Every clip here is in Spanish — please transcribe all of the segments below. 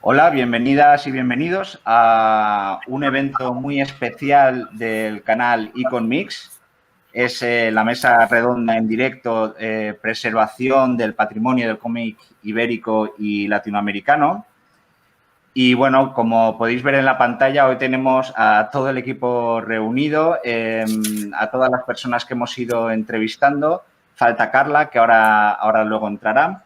Hola, bienvenidas y bienvenidos a un evento muy especial del canal Icon Mix. Es la mesa redonda en directo, preservación del patrimonio del cómic ibérico y latinoamericano. Y bueno, como podéis ver en la pantalla, hoy tenemos a todo el equipo reunido, a todas las personas que hemos ido entrevistando. Falta Carla, que ahora luego entrará.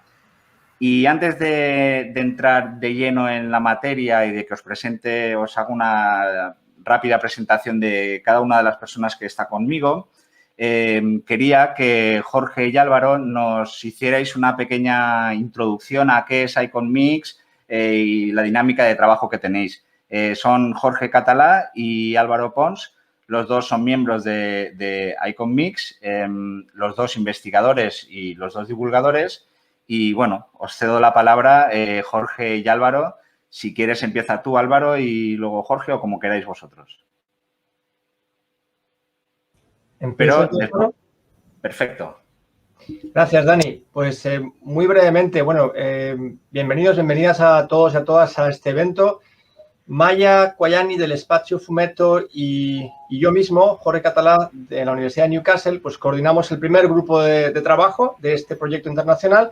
Y antes de entrar de lleno en la materia y de que os haga una rápida presentación de cada una de las personas que está conmigo, quería que Jorge y Álvaro nos hicierais una pequeña introducción a qué es Icon Mix y la dinámica de trabajo que tenéis. Son Jorge Catalá y Álvaro Pons. Los dos son miembros de Icon Mix, los dos investigadores y los dos divulgadores. Y bueno, os cedo la palabra, Jorge y Álvaro. Si quieres, empieza tú, Álvaro, y luego Jorge, o como queráis vosotros. ¿Empiezo yo, Álvaro? Perfecto. Gracias, Dani. Pues muy brevemente, bueno, bienvenidos, bienvenidas a todos y a todas a este evento. Maya Cuayani del Espacio Fumetto y yo mismo, Jorge Catalá, de la Universidad de Newcastle, pues coordinamos el primer grupo de trabajo de este proyecto internacional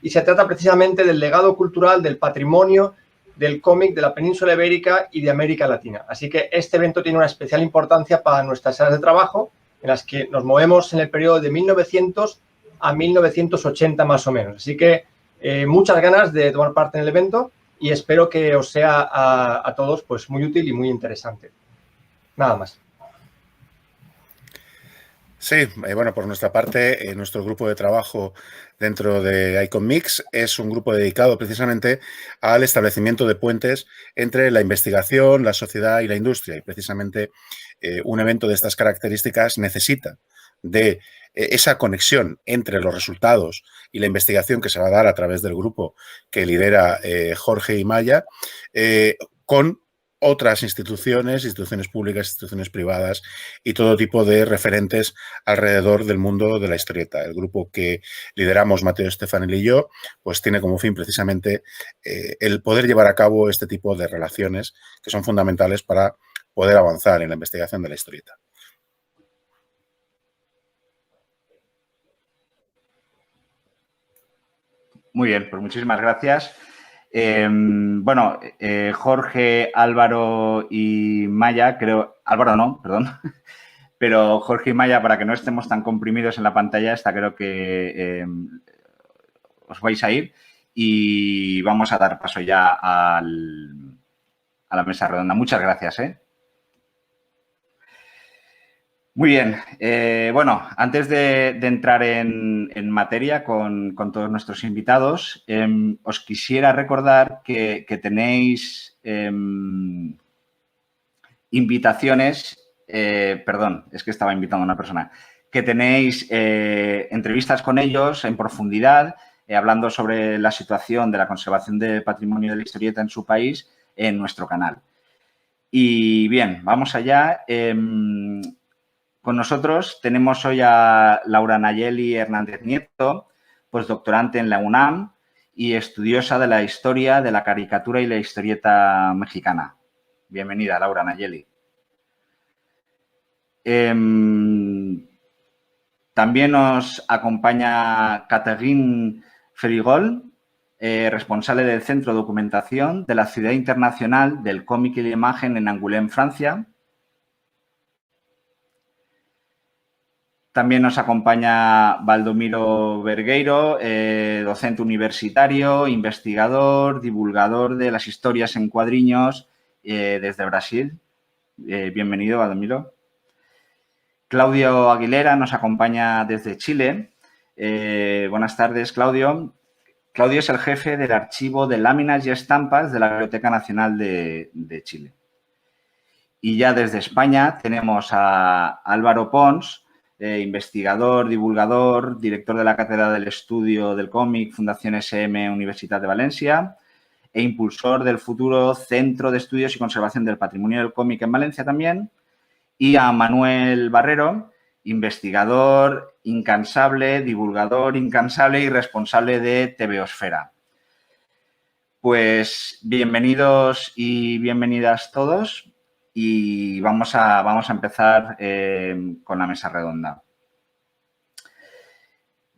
y se trata precisamente del legado cultural, del patrimonio del cómic de la península ibérica y de América Latina. Así que este evento tiene una especial importancia para nuestras áreas de trabajo, en las que nos movemos en el periodo de 1900 a 1980 más o menos. Así que muchas ganas de tomar parte en el evento y espero que os sea a todos pues muy útil y muy interesante. Nada más. Sí, bueno, por nuestra parte, nuestro grupo de trabajo dentro de Icon Mix es un grupo dedicado precisamente al establecimiento de puentes entre la investigación, la sociedad y la industria. Y precisamente un evento de estas características necesita de esa conexión entre los resultados y la investigación que se va a dar a través del grupo que lidera Jorge y Maya, con otras instituciones públicas, instituciones privadas y todo tipo de referentes alrededor del mundo de la historieta. El grupo que lideramos, Mateo Stefanel y yo, pues tiene como fin precisamente el poder llevar a cabo este tipo de relaciones que son fundamentales para poder avanzar en la investigación de la historieta. Muy bien, pues muchísimas gracias. Bueno, Jorge, Álvaro y Maya, creo... Álvaro no, perdón. Pero Jorge y Maya, para que no estemos tan comprimidos en la pantalla, esta creo que os vais a ir y vamos a dar paso ya a la mesa redonda. Muchas gracias, Muy bien. Bueno, antes de entrar en materia con todos nuestros invitados, os quisiera recordar que tenéis invitaciones, perdón, es que estaba invitando a una persona, que tenéis entrevistas con ellos en profundidad, hablando sobre la situación de la conservación del patrimonio de la historieta en su país en nuestro canal. Y bien, vamos allá. Con nosotros tenemos hoy a Laura Nayeli Hernández Nieto, postdoctorante en la UNAM y estudiosa de la historia de la caricatura y la historieta mexicana. Bienvenida, Laura Nayeli. También nos acompaña Catherine Ferigol, responsable del Centro de Documentación de la Ciudad Internacional del Cómic y la Imagen en Angoulême, Francia. También nos acompaña Baldomiro Vergueiro, docente universitario, investigador, divulgador de las historias en cuadriños desde Brasil. Bienvenido, Baldomiro. Claudio Aguilera nos acompaña desde Chile. Buenas tardes, Claudio. Claudio es el jefe del archivo de láminas y estampas de la Biblioteca Nacional de Chile. Y ya desde España tenemos a Álvaro Pons, investigador, divulgador, director de la Cátedra del Estudio del Cómic, Fundación SM Universitat de Valencia e impulsor del futuro Centro de Estudios y Conservación del Patrimonio del Cómic en Valencia también. Y a Manuel Barrero, investigador incansable, divulgador incansable y responsable de TVOsfera. Pues bienvenidos y bienvenidas todos y vamos a empezar con la mesa redonda.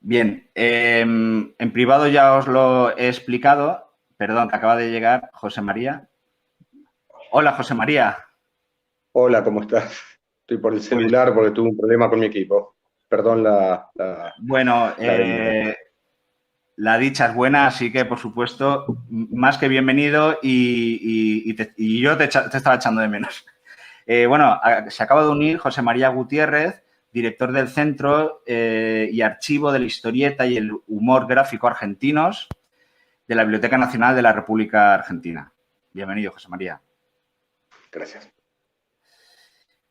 Bien, en privado ya os lo he explicado. Perdón, acaba de llegar José María. Hola, José María. Hola, ¿cómo estás? Estoy por el celular porque tuve un problema con mi equipo. Perdón Bueno, demora. la dicha es buena, así que, por supuesto, más que bienvenido y yo te estaba echando de menos. Bueno, se acaba de unir José María Gutiérrez, director del Centro y Archivo de la Historieta y el Humor Gráfico Argentinos de la Biblioteca Nacional de la República Argentina. Bienvenido, José María. Gracias.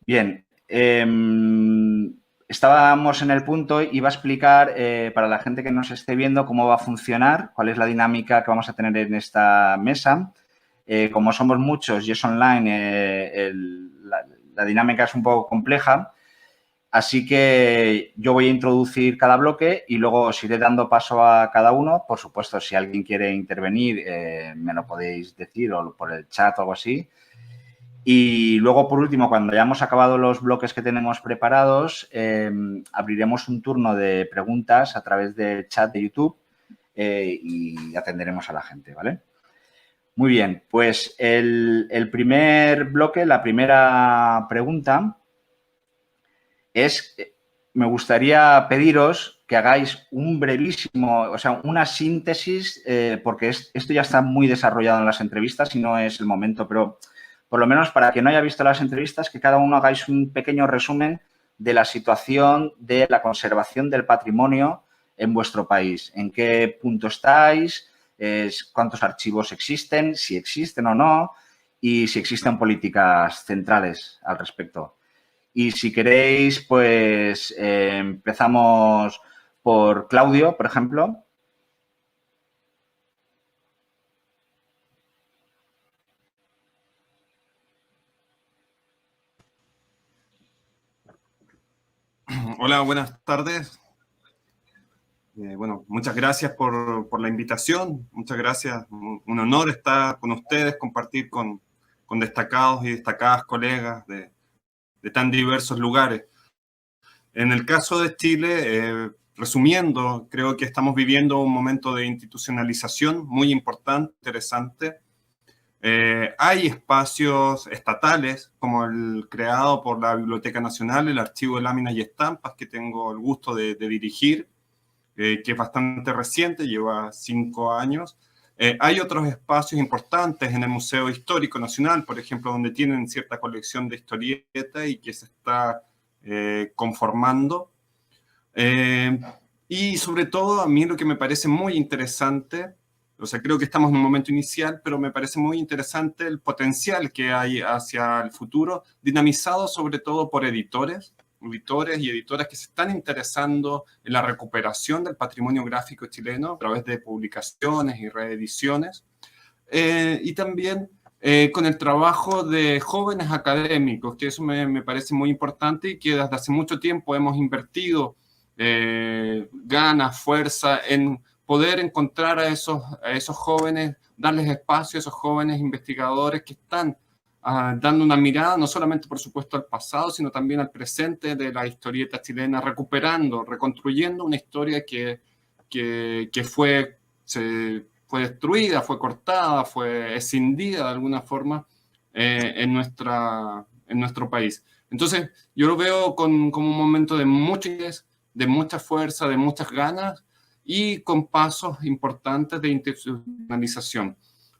Bien, estábamos en el punto, iba a explicar para la gente que nos esté viendo cómo va a funcionar, cuál es la dinámica que vamos a tener en esta mesa. Como somos muchos y es online, la dinámica es un poco compleja, así que yo voy a introducir cada bloque y luego os iré dando paso a cada uno. Por supuesto, si alguien quiere intervenir, me lo podéis decir o por el chat o algo así. Y luego, por último, cuando hayamos acabado los bloques que tenemos preparados, abriremos un turno de preguntas a través del chat de YouTube y atenderemos a la gente, ¿vale? Muy bien, pues el primer bloque, la primera pregunta es, me gustaría pediros que hagáis un brevísimo, o sea, una síntesis, porque esto ya está muy desarrollado en las entrevistas y no es el momento, pero por lo menos para quien no haya visto las entrevistas, que cada uno hagáis un pequeño resumen de la situación de la conservación del patrimonio en vuestro país. ¿En qué punto estáis? ¿Cuántos archivos existen? Si existen o no. Y si existen políticas centrales al respecto. Y si queréis, pues empezamos por Claudio, por ejemplo. Hola, buenas tardes. Bueno, muchas gracias por la invitación. Muchas gracias. Un honor estar con ustedes, compartir con destacados y destacadas colegas de tan diversos lugares. En el caso de Chile, resumiendo, creo que estamos viviendo un momento de institucionalización muy importante, interesante. Hay espacios estatales, como el creado por la Biblioteca Nacional, el Archivo de Láminas y Estampas, que tengo el gusto de dirigir, que es bastante reciente, lleva 5 años. Hay otros espacios importantes en el Museo Histórico Nacional, por ejemplo, donde tienen cierta colección de historieta y que se está conformando. Y sobre todo, a mí lo que me parece muy interesante, o sea, creo que estamos en un momento inicial, pero me parece muy interesante el potencial que hay hacia el futuro, dinamizado sobre todo por editores y editoras que se están interesando en la recuperación del patrimonio gráfico chileno a través de publicaciones y reediciones. Y también con el trabajo de jóvenes académicos, que eso me parece muy importante y que desde hace mucho tiempo hemos invertido ganas, fuerza en poder encontrar a esos jóvenes, darles espacio a esos jóvenes investigadores que están dando una mirada, no solamente, por supuesto, al pasado, sino también al presente de la historieta chilena, recuperando, reconstruyendo una historia que fue destruida, fue cortada, fue escindida de alguna forma en nuestro país. Entonces, yo lo veo como un momento de mucho interés, de mucha fuerza, de muchas ganas y con pasos importantes de institucionalización.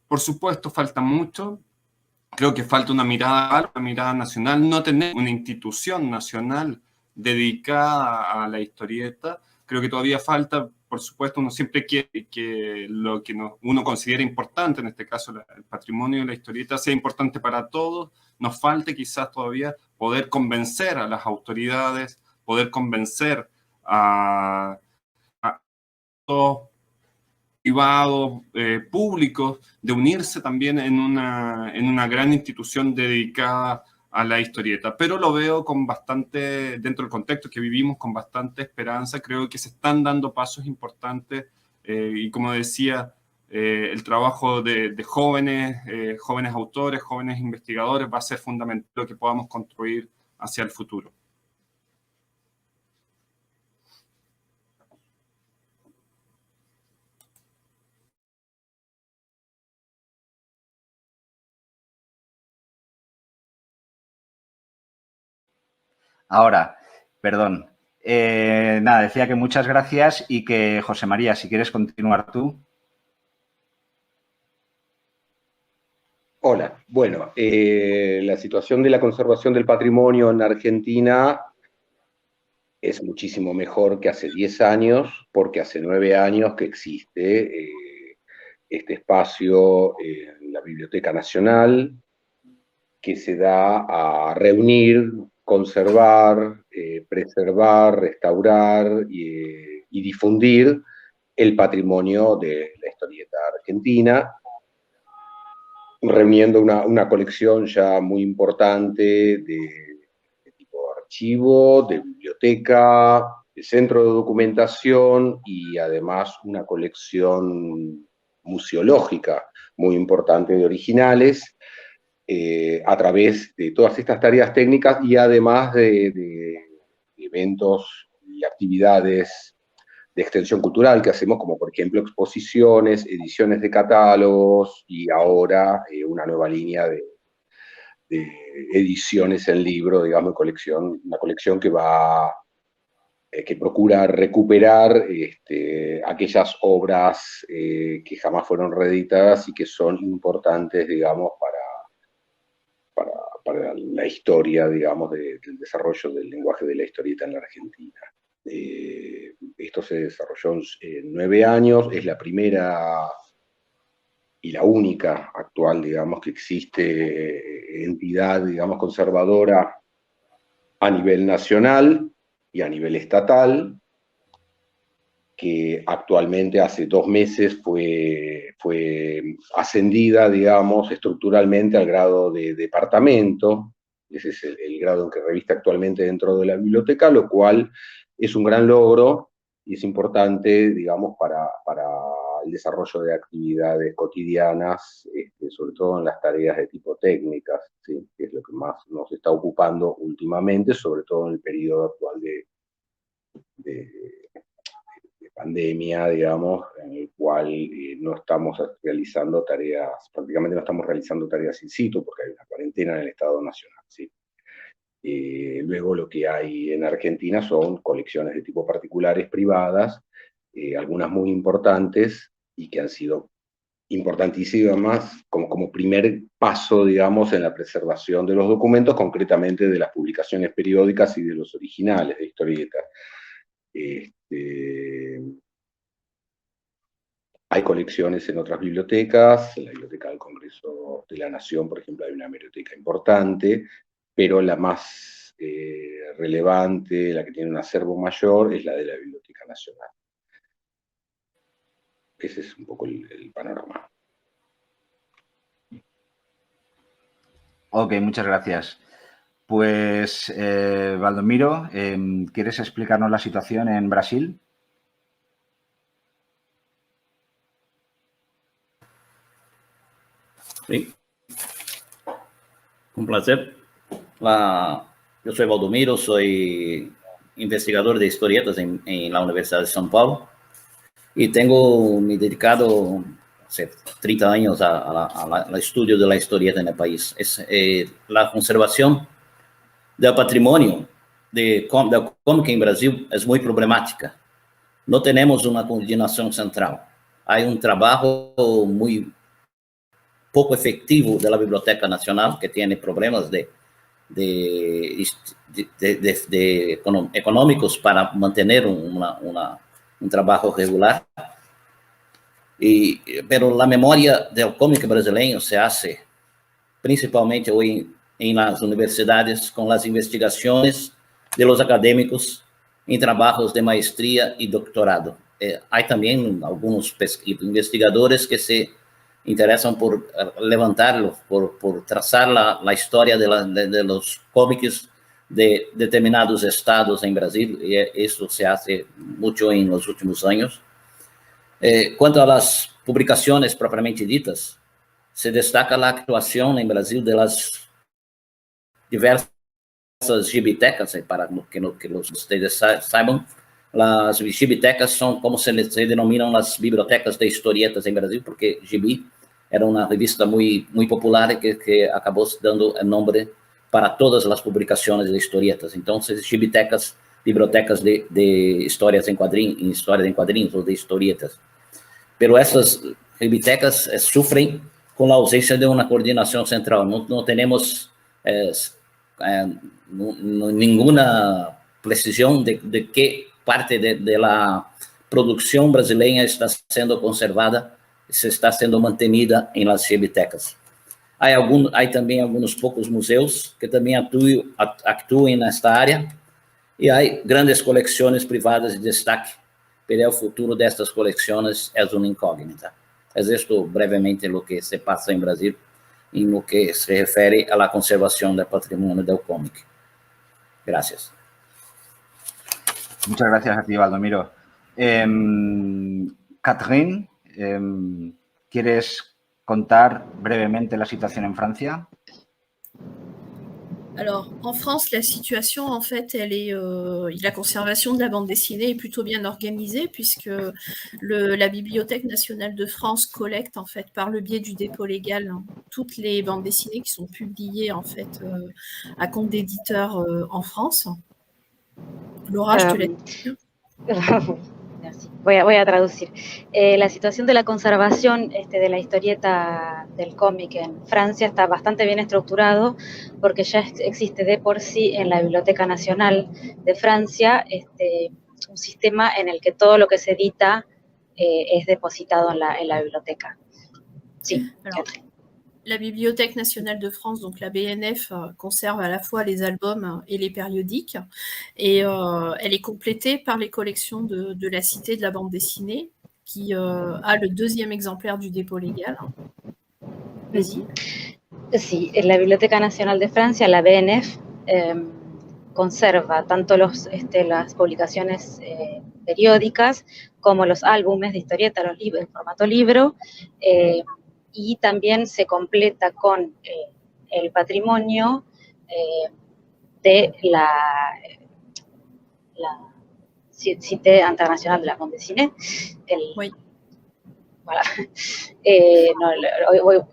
Por supuesto, falta mucho. Creo que falta una mirada nacional. No tener una institución nacional dedicada a la historieta. Creo que todavía falta, por supuesto, uno siempre quiere que lo que uno considera importante, en este caso el patrimonio de la historieta, sea importante para todos. Nos falta quizás todavía poder convencer a las autoridades, poder convencer a todos privados, públicos, de unirse también en una gran institución dedicada a la historieta. Pero lo veo con bastante, dentro del contexto que vivimos, con bastante esperanza. Creo que se están dando pasos importantes y, como decía, el trabajo de jóvenes, jóvenes autores, jóvenes investigadores va a ser fundamental lo que podamos construir hacia el futuro. Ahora, perdón. Nada, decía que muchas gracias y que, José María, si quieres continuar tú. Hola, bueno, la situación de la conservación del patrimonio en Argentina es muchísimo mejor que hace 10 años, porque hace 9 años que existe este espacio en la Biblioteca Nacional, que se da a reunir, conservar, preservar, restaurar y difundir el patrimonio de la historieta argentina, reuniendo una colección ya muy importante de tipo archivo, de biblioteca, de centro de documentación y además una colección museológica muy importante de originales, a través de todas estas tareas técnicas y además de eventos y actividades de extensión cultural que hacemos, como por ejemplo exposiciones, ediciones de catálogos y ahora una nueva línea de ediciones en libro, digamos, una colección que que procura recuperar aquellas obras que jamás fueron reeditadas y que son importantes, digamos, para la historia, digamos, del desarrollo del lenguaje de la historieta en la Argentina. Esto se desarrolló en 9 años, es la primera y la única actual, digamos, que existe entidad, digamos, conservadora a nivel nacional y a nivel estatal, que actualmente hace 2 meses fue ascendida, digamos, estructuralmente al grado de departamento. Ese es el grado en que reviste actualmente dentro de la biblioteca, lo cual es un gran logro y es importante, digamos, para el desarrollo de actividades cotidianas, sobre todo en las tareas de tipo técnicas, ¿sí? Que es lo que más nos está ocupando últimamente, sobre todo en el periodo actual de pandemia, digamos, en el cual no estamos realizando tareas, prácticamente no estamos realizando tareas in situ, porque hay una cuarentena en el Estado Nacional, ¿sí? Luego lo que hay en Argentina son colecciones de tipo particulares, privadas, algunas muy importantes y que han sido importantísimas como primer paso, digamos, en la preservación de los documentos, concretamente de las publicaciones periódicas y de los originales de historietas. Hay colecciones en otras bibliotecas, en la Biblioteca del Congreso de la Nación, por ejemplo, hay una biblioteca importante, pero la más relevante, la que tiene un acervo mayor, es la de la Biblioteca Nacional. Ese es un poco el panorama. Ok, muchas gracias. Pues, Valdomiro, ¿quieres explicarnos la situación en Brasil? Sí, un placer. Yo soy Valdomiro, soy investigador de historietas en la Universidad de São Paulo y tengo me dedicado hace 30 años al estudio de la historieta en el país. La conservación del patrimonio de cómica en Brasil es muy problemática. No tenemos una coordinación central. Hay un trabajo muy poco efectivo de la Biblioteca Nacional, que tiene problemas económicos para mantener un trabajo regular. Pero la memoria del cómic brasileño se hace principalmente hoy en las universidades con las investigaciones de los académicos en trabajos de maestría y doctorado. Hay también algunos investigadores que se interesan por levantarlo, por trazar la historia de los cómics de determinados estados en Brasil, y eso se hace mucho en los últimos años. Cuanto a las publicaciones propiamente ditas, se destaca la actuación en Brasil de las diversas gibitecas, para que ustedes saiban. Las gibitecas son como se denominan las bibliotecas de historietas en Brasil, porque Gibi era una revista muy popular que acabó dando el nombre para todas las publicaciones de historietas. Entonces, gibitecas, bibliotecas de historias en cuadrinhos o de historietas. Pero essas gibitecas sufren con la ausencia de una coordinación central. No tenemos ninguna precisión de qué parte de la producción brasileña está siendo conservada, se está siendo mantenida en las gibitecas. Hay también algunos pocos museos que también actúan en esta área y hay grandes colecciones privadas de destaque, pero el futuro de estas colecciones es una incógnita. Es esto brevemente lo que se pasa en Brasil en lo que se refiere a la conservación del patrimonio del cómic. Gracias. Muchas gracias a ti, Valdomiro. Catherine, ¿quieres contar brevemente la situación en Francia? Alors, en France, la situation, en fait, la conservation de la bande dessinée est plutôt bien organisée puisque la Bibliothèque nationale de France collecte, en fait, par le biais du dépôt légal, toutes les bandes dessinées qui sont publiées, en fait, à compte d'éditeurs en France. Laura, je te laisse. Merci. Voy a traducir. La situación de la conservación de la historieta del cómic en Francia está bastante bien estructurado porque ya existe de por sí en la Biblioteca Nacional de Francia un sistema en el que todo lo que se edita es depositado en la biblioteca. Sí. Alors, la Bibliothèque nationale de France, donc la BNF, conserve à la fois les albums et les périodiques, et elle est complétée par les collections de la Cité de la bande dessinée, qui a le 2e exemplaire du dépôt légal. Vas-y. Sí, en la Biblioteca Nacional de Francia, la BNF, conserva tanto las publicaciones periódicas como los álbumes de historieta, los libros en formato libro, y también se completa con el patrimonio de la Cité Internacional de la Bande Dessinée. Oui. Voilà.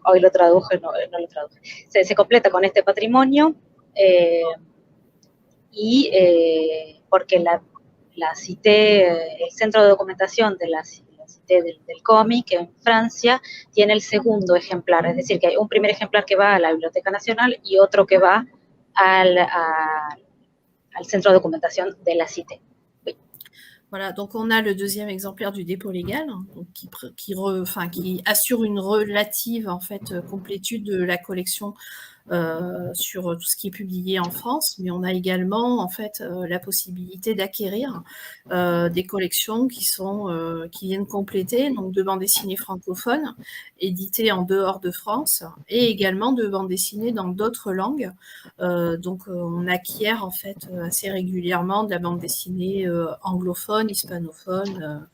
Hoy lo traduje, no lo traduje. Se completa con este patrimonio porque la Cité, el centro de documentación de la Cité del cómic en Francia tiene el segundo ejemplar, es decir, que hay un primer ejemplar que va a la Biblioteca Nacional y otro que va al centro de documentación de la Cité. Oui. Voilà, donc on a le 2e exemplaire du dépôt légal, donc qui assure une relative en fait complétude de la collection sur tout ce qui est publié en France, mais on a également en fait la possibilité d'acquérir des collections qui viennent compléter, donc de bandes dessinées francophones éditées en dehors de France et également de bandes dessinées dans d'autres langues. Donc on acquiert en fait assez régulièrement de la bande dessinée anglophone, hispanophone,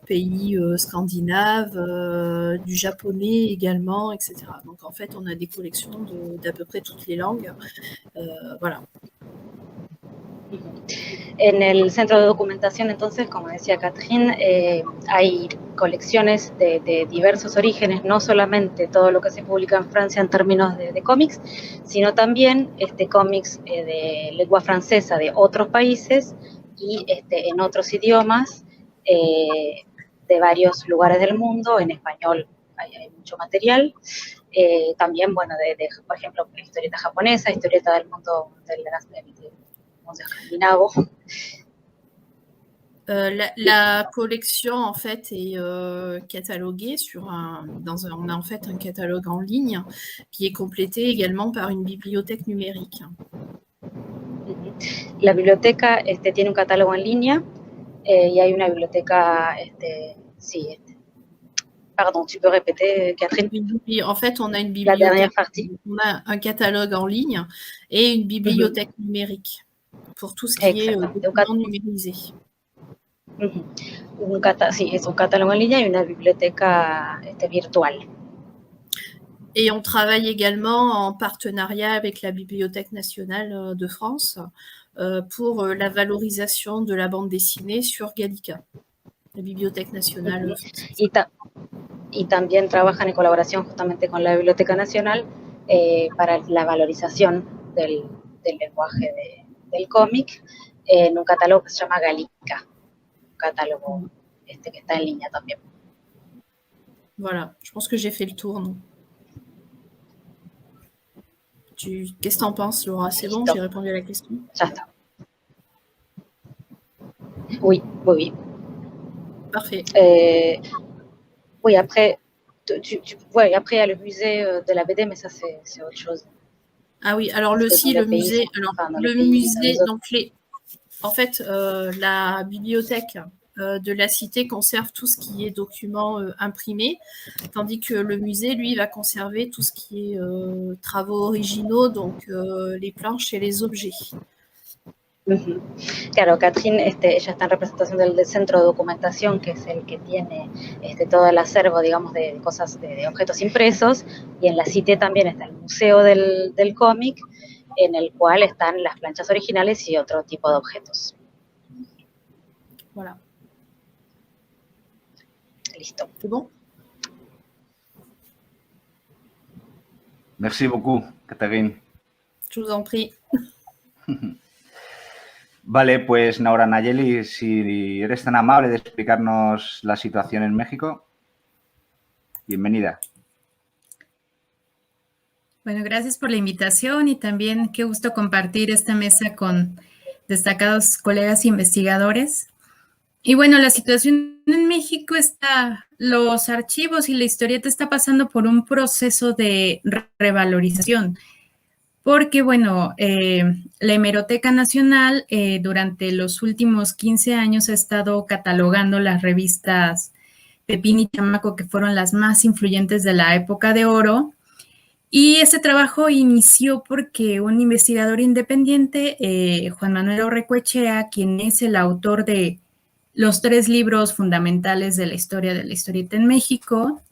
pays scandinaves, du japonais également, etc. Donc en fait on a des collections d'à peu près toutes les langues. Voilà. En el centro de documentación, entonces, como decía Catherine, hay colecciones de diversos orígenes, no solamente todo lo que se publica en Francia en términos de cómics, sino también cómics de lengua francesa de otros países y en otros idiomas de varios lugares del mundo. En español hay mucho material. También, bueno, por ejemplo, historieta japonesa, historieta del mundo escandinavo. La collection en fait est cataloguée on a en fait un catalogue en ligne qui est complété également par une bibliothèque numérique. La biblioteca tiene un catálogo en línea y hay una biblioteca, Pardon, tu peux répéter, Catherine? En fait, on a une bibliothèque. La dernière partie. On a un catalogue en ligne et une bibliothèque numérique pour tout ce qui est documents numérisés. Sí, es un catálogo en línea y una biblioteca virtual. Et on travaille également en partenariat avec la Bibliothèque nationale de France pour la valorisation de la bande dessinée sur Gallica, la Bibliothèque nationale française. Y también trabajan en colaboración justamente con la Biblioteca Nacional para la valorización del lenguaje del cómic en un catálogo que se llama Gallica, un catálogo que está en línea también. Voilà, je pense que j'ai fait le tour, non? Qu'est-ce que t'en penses, Laura? C'est bon, j'ai répondu à la question? Ya está. Oui, oui, oui. Parfait. Oui, après, après, il y a le musée de la BD, mais ça, c'est autre chose. Ah oui, alors le musée, donc en fait, la bibliothèque de la Cité conserve tout ce qui est documents imprimés, tandis que le musée, lui, va conserver tout ce qui est travaux originaux, donc les planches et les objets. Claro, Catherine, ella está en representación del centro de documentación, que es el que tiene todo el acervo, digamos, de cosas, de objetos impresos, y en la Cité también está el museo del cómic, en el cual están las planchas originales y otro tipo de objetos. Voilà. Listo. C'est bon? Merci beaucoup, Catherine. Je vous en prie. Vale, pues Nora Nayeli, si eres tan amable de explicarnos la situación en México. Bienvenida. Bueno, gracias por la invitación y también qué gusto compartir esta mesa con destacados colegas investigadores. Y bueno, la situación en México los archivos y la historieta está pasando por un proceso de revalorización. Porque, bueno, la Hemeroteca Nacional durante los últimos 15 años ha estado catalogando las revistas Pepín y Chamaco, que fueron las más influyentes de la época de oro. Y ese trabajo inició porque un investigador independiente, Juan Manuel Orrecoechea, quien es el autor de los 3 libros fundamentales de la historia de la historieta en México,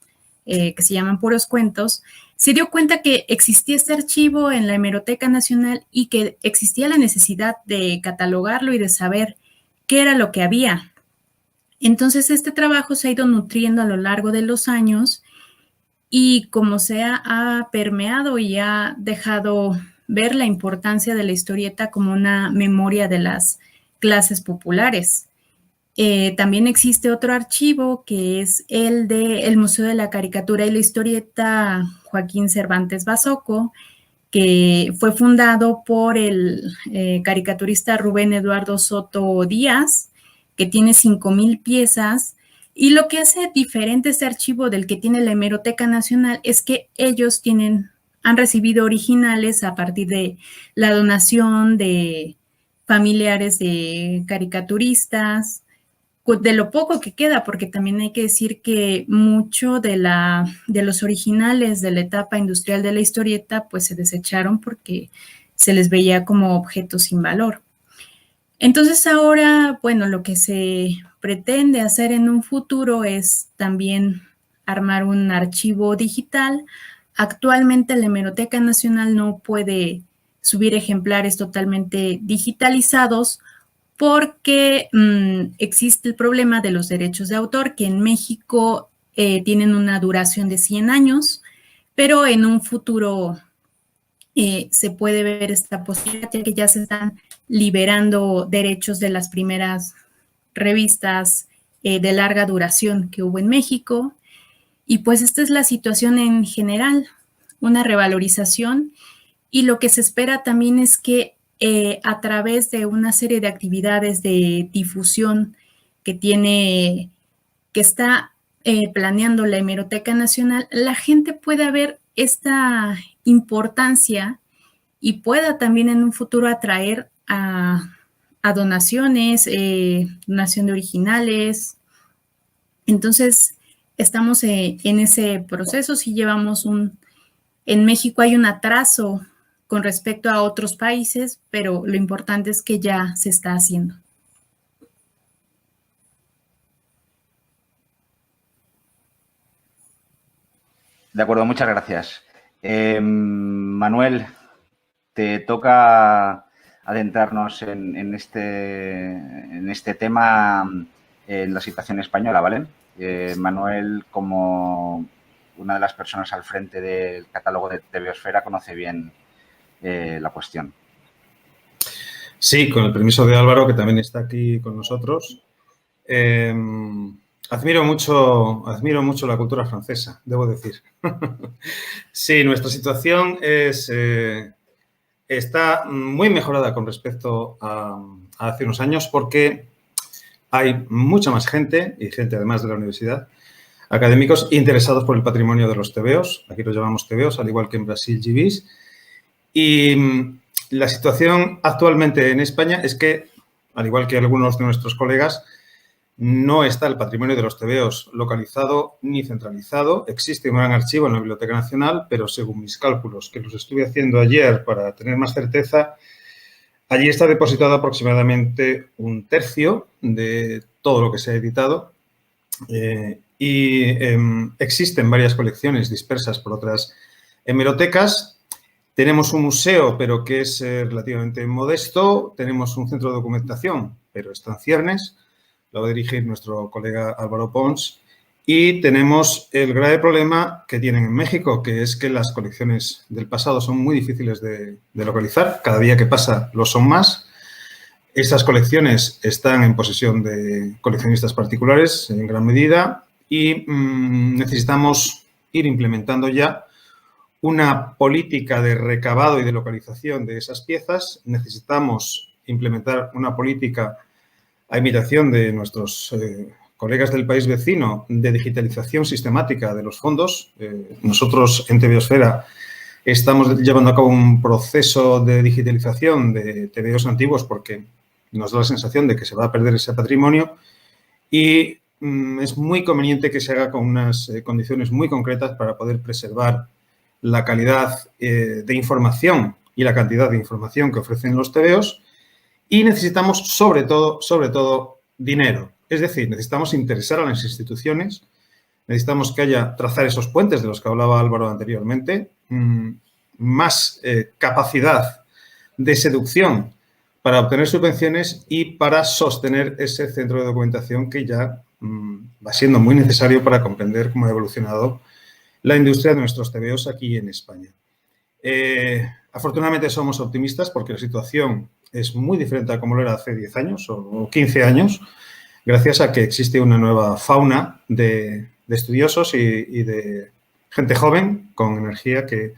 que se llaman Puros Cuentos, se dio cuenta que existía este archivo en la Hemeroteca Nacional y que existía la necesidad de catalogarlo y de saber qué era lo que había. Entonces, este trabajo se ha ido nutriendo a lo largo de los años y como se ha permeado y ha dejado ver la importancia de la historieta como una memoria de las clases populares. También existe otro archivo que es el del Museo de la Caricatura y la Historieta Joaquín Cervantes Basoco, que fue fundado por el caricaturista Rubén Eduardo Soto Díaz, que tiene 5,000 piezas. Y lo que hace diferente este archivo del que tiene la Hemeroteca Nacional es que ellos han recibido originales a partir de la donación de familiares de caricaturistas, de lo poco que queda, porque también hay que decir que mucho de los originales de la etapa industrial de la historieta pues se desecharon porque se les veía como objetos sin valor. Entonces ahora, bueno, lo que se pretende hacer en un futuro es también armar un archivo digital. Actualmente la Hemeroteca Nacional no puede subir ejemplares totalmente digitalizados porque existe el problema de los derechos de autor, que en México tienen una duración de 100 años, pero en un futuro se puede ver esta posibilidad, ya que ya se están liberando derechos de las primeras revistas de larga duración que hubo en México. Y pues esta es la situación en general, una revalorización, y lo que se espera también es que a través de una serie de actividades de difusión que está planeando la Hemeroteca Nacional, la gente pueda ver esta importancia y pueda también en un futuro atraer a donaciones, donación de originales. Entonces, estamos en ese proceso. Si llevamos en México hay un atraso con respecto a otros países, pero lo importante es que ya se está haciendo. De acuerdo, muchas gracias. Manuel, te toca adentrarnos en este tema, en la situación española, ¿vale? Manuel, como una de las personas al frente del catálogo de TVOsfera, conoce bien la cuestión. Sí, con el permiso de Álvaro, que también está aquí con nosotros. Admiro mucho la cultura francesa, debo decir. Sí, nuestra situación está muy mejorada con respecto a hace unos años porque hay mucha más gente, y gente además de la universidad, académicos interesados por el patrimonio de los tebeos. Aquí los llamamos tebeos, al igual que en Brasil, gibis. Y la situación actualmente en España es que, al igual que algunos de nuestros colegas, no está el patrimonio de los tebeos localizado ni centralizado. Existe un gran archivo en la Biblioteca Nacional, pero según mis cálculos, que los estuve haciendo ayer para tener más certeza, allí está depositado aproximadamente 1/3 de todo lo que se ha editado. Existen varias colecciones dispersas por otras hemerotecas. Tenemos un museo, pero que es relativamente modesto. Tenemos un centro de documentación, pero está en ciernes. Lo va a dirigir nuestro colega Álvaro Pons. Y tenemos el grave problema que tienen en México, que es que las colecciones del pasado son muy difíciles de localizar. Cada día que pasa lo son más. Estas colecciones están en posesión de coleccionistas particulares en gran medida y necesitamos ir implementando ya una política de recabado y de localización de esas piezas. Necesitamos implementar una política a imitación de nuestros colegas del país vecino de digitalización sistemática de los fondos. Nosotros en TVOsfera estamos llevando a cabo un proceso de digitalización de tebeos antiguos porque nos da la sensación de que se va a perder ese patrimonio y es muy conveniente que se haga con unas condiciones muy concretas para poder preservar la calidad de información y la cantidad de información que ofrecen los tebeos. Y necesitamos, sobre todo, dinero. Es decir, necesitamos interesar a las instituciones, necesitamos que haya, trazar esos puentes de los que hablaba Álvaro anteriormente, más capacidad de seducción para obtener subvenciones y para sostener ese centro de documentación que ya va siendo muy necesario para comprender cómo ha evolucionado la industria de nuestros tebeos aquí en España. Afortunadamente somos optimistas porque la situación es muy diferente a como lo era hace 10 años o 15 años, gracias a que existe una nueva fauna de estudiosos y de gente joven con energía que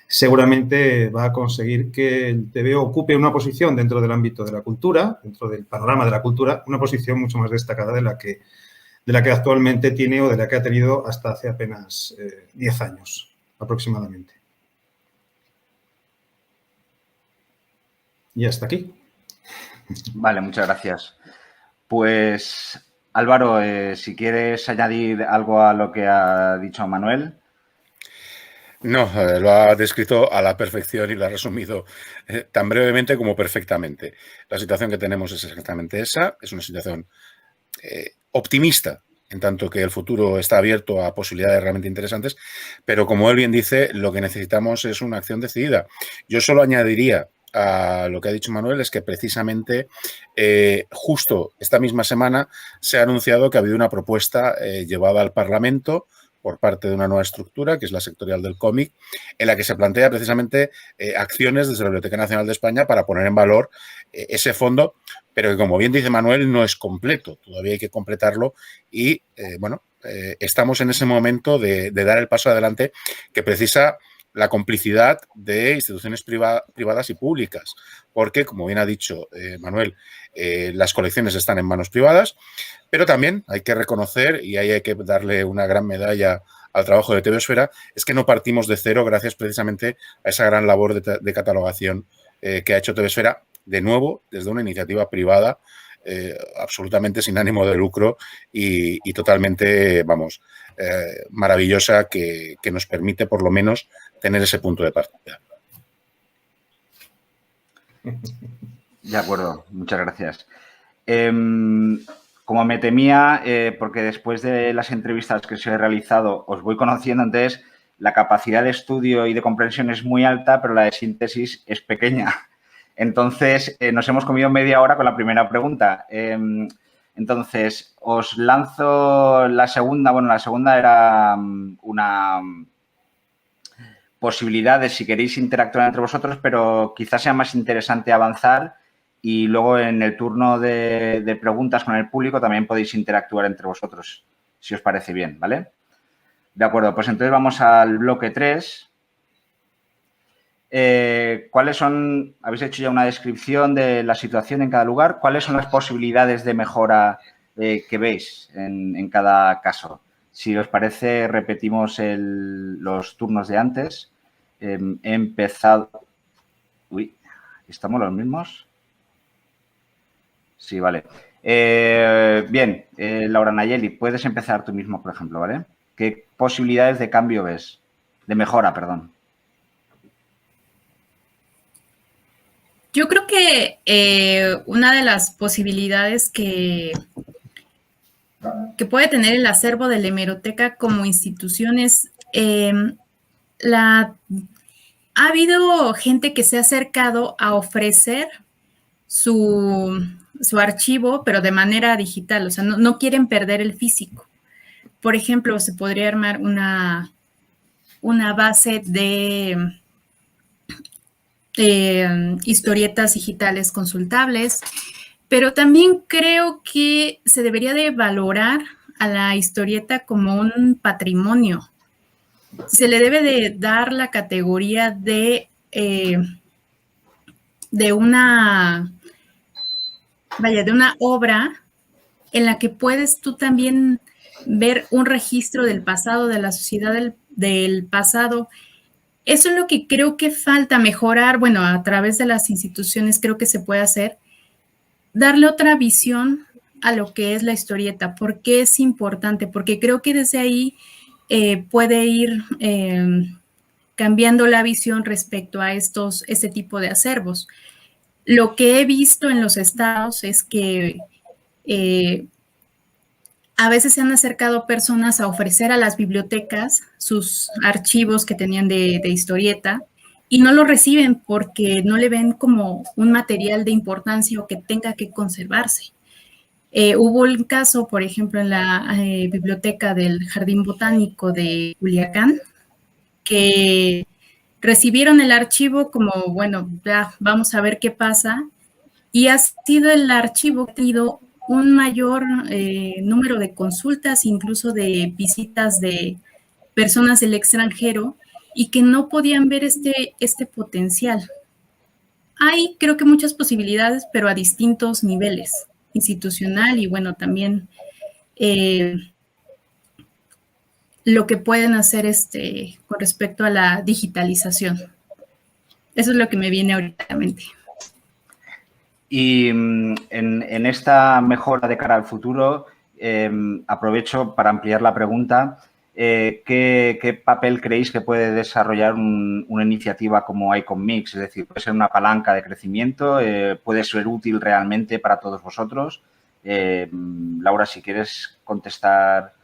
seguramente va a conseguir que el tebeo ocupe una posición dentro del ámbito de la cultura, dentro del panorama de la cultura, una posición mucho más destacada de la que actualmente tiene o de la que ha tenido hasta hace apenas 10 años aproximadamente. Y hasta aquí. Vale, muchas gracias. Pues, Álvaro, si quieres añadir algo a lo que ha dicho Manuel. No, lo ha descrito a la perfección y lo ha resumido tan brevemente como perfectamente. La situación que tenemos es exactamente esa, es una situación optimista, en tanto que el futuro está abierto a posibilidades realmente interesantes, pero como él bien dice, lo que necesitamos es una acción decidida. Yo solo añadiría a lo que ha dicho Manuel, es que precisamente justo esta misma semana se ha anunciado que ha habido una propuesta llevada al Parlamento por parte de una nueva estructura, que es la sectorial del cómic, en la que se plantea precisamente acciones desde la Biblioteca Nacional de España para poner en valor ese fondo, pero que, como bien dice Manuel, no es completo. Todavía hay que completarlo y, estamos en ese momento de dar el paso adelante que precisa la complicidad de instituciones privadas y públicas, porque, como bien ha dicho Manuel, las colecciones están en manos privadas, pero también hay que reconocer, y ahí hay que darle una gran medalla al trabajo de TVOsfera, es que no partimos de cero gracias precisamente a esa gran labor de catalogación que ha hecho TVOsfera, de nuevo, desde una iniciativa privada, absolutamente sin ánimo de lucro y totalmente, maravillosa, que nos permite por lo menos tener ese punto de partida. De acuerdo, muchas gracias. Como me temía, porque después de las entrevistas que os he realizado os voy conociendo, entonces la capacidad de estudio y de comprensión es muy alta, pero la de síntesis es pequeña. Entonces, nos hemos comido media hora con la primera pregunta. Entonces, os lanzo la segunda. Bueno, la segunda era una posibilidad de si queréis interactuar entre vosotros, pero quizás sea más interesante avanzar y luego en el turno de preguntas con el público también podéis interactuar entre vosotros, si os parece bien, ¿vale? De acuerdo, pues entonces vamos al bloque 3. ¿Cuáles son, habéis hecho ya una descripción de la situación en cada lugar? ¿Cuáles son las posibilidades de mejora que veis en cada caso? Si os parece, repetimos los turnos de antes. He empezado... Uy, ¿estamos los mismos? Sí, vale. Bien, Laura Nayeli, puedes empezar tú mismo, por ejemplo, ¿vale? ¿Qué posibilidades de cambio ves? De mejora, perdón. Yo creo que una de las posibilidades que puede tener el acervo de la hemeroteca como institución es ha habido gente que se ha acercado a ofrecer su archivo, pero de manera digital, o sea, no quieren perder el físico. Por ejemplo, se podría armar una base de historietas digitales consultables, pero también creo que se debería de valorar a la historieta como un patrimonio. Se le debe de dar la categoría de una obra en la que puedes tú también ver un registro del pasado, de la sociedad del pasado. Eso es lo que creo que falta mejorar, bueno, a través de las instituciones creo que se puede hacer, darle otra visión a lo que es la historieta. ¿Por qué es importante? Porque creo que desde ahí puede ir cambiando la visión respecto a este tipo de acervos. Lo que he visto en los estados es que a veces se han acercado personas a ofrecer a las bibliotecas sus archivos que tenían de historieta y no lo reciben porque no le ven como un material de importancia o que tenga que conservarse. Hubo un caso, por ejemplo, en la biblioteca del Jardín Botánico de Culiacán, que recibieron el archivo como, bueno, ya vamos a ver qué pasa, y ha sido el archivo que ha tenido un mayor número de consultas, incluso de visitas de personas del extranjero, y que no podían ver este potencial. Hay, creo que muchas posibilidades, pero a distintos niveles, institucional y, bueno, también lo que pueden hacer con respecto a la digitalización. Eso es lo que me viene ahorita a la mente. Y en esta mejora de cara al futuro, aprovecho para ampliar la pregunta. ¿Qué papel creéis que puede desarrollar una iniciativa como IconMix? Es decir, ¿puede ser una palanca de crecimiento? ¿Puede ser útil realmente para todos vosotros? Laura, si quieres contestar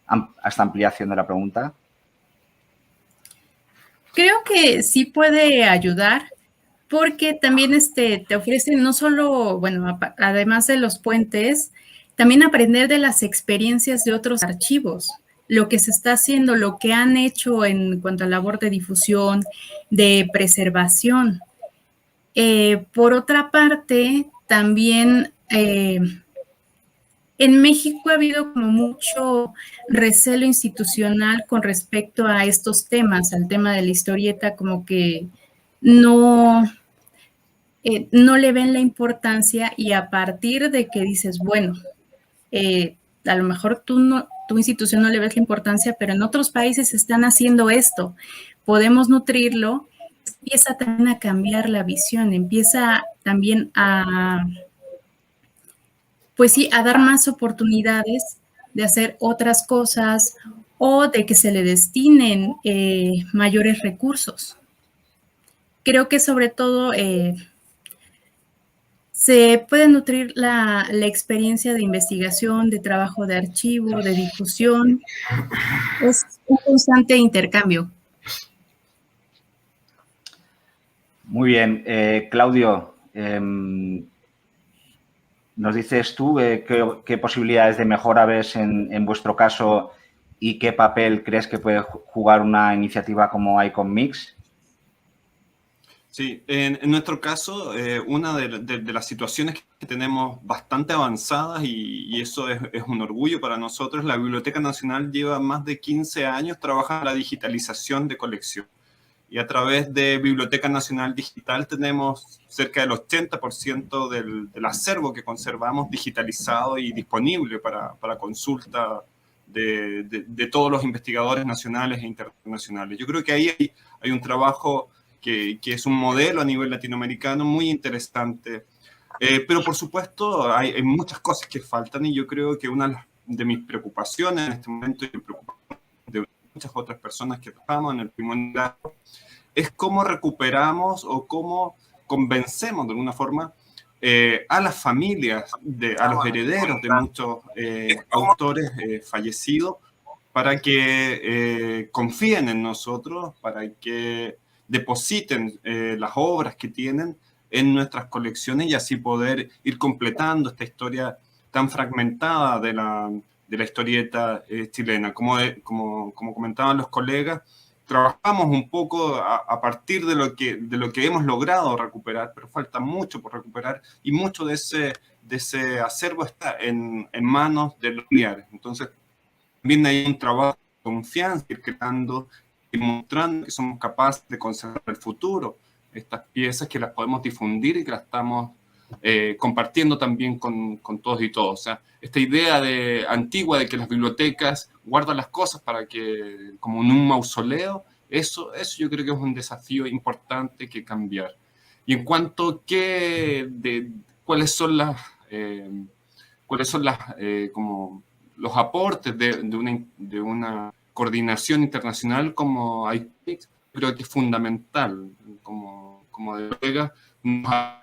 a esta ampliación de la pregunta. Creo que sí puede ayudar, porque también te ofrece no solo, bueno, además de los puentes, también aprender de las experiencias de otros archivos, lo que se está haciendo, lo que han hecho en cuanto a labor de difusión, de preservación. Por otra parte, también en México ha habido como mucho recelo institucional con respecto a estos temas, al tema de la historieta, como que no le ven la importancia, y a partir de que dices, bueno, a lo mejor tu institución no le ves la importancia, pero en otros países están haciendo esto, podemos nutrirlo, empieza también a cambiar la visión, empieza también pues sí, a dar más oportunidades de hacer otras cosas o de que se le destinen mayores recursos. Creo que sobre todo se puede nutrir la experiencia de investigación, de trabajo de archivo, de difusión. Es un constante intercambio. Muy bien. Claudio, ¿nos dices tú qué posibilidades de mejora ves en vuestro caso y qué papel crees que puede jugar una iniciativa como Icon Mix? Sí, en nuestro caso, una de las situaciones que tenemos bastante avanzadas, y eso es un orgullo para nosotros, la Biblioteca Nacional lleva más de 15 años trabajando en la digitalización de colección. Y a través de Biblioteca Nacional Digital tenemos cerca del 80% del acervo que conservamos digitalizado y disponible para consulta de todos los investigadores nacionales e internacionales. Yo creo que ahí hay un trabajo que es un modelo a nivel latinoamericano muy interesante. Pero por supuesto hay muchas cosas que faltan, y yo creo que una de mis preocupaciones en este momento, y de muchas otras personas que trabajamos en el patrimonio, es cómo recuperamos o cómo convencemos de alguna forma a las familias, a los herederos de muchos autores fallecidos, para que confíen en nosotros, para que depositen las obras que tienen en nuestras colecciones, y así poder ir completando esta historia tan fragmentada de la historieta chilena. Como comentaban los colegas, trabajamos un poco a partir de lo que hemos logrado recuperar, pero falta mucho por recuperar, y mucho de ese acervo está en manos de los familiares. Entonces, también hay un trabajo de confianza, ir creando y mostrando que somos capaces de conservar el futuro, estas piezas, que las podemos difundir y que las estamos compartiendo también con todos y todos. O sea, esta idea antigua de que las bibliotecas guardan las cosas para que, como en un mausoleo, eso yo creo que es un desafío importante que cambiar. Y en cuanto a cuáles son como los aportes de una coordinación internacional como ICOMIX, creo que es fundamental, como de colega, a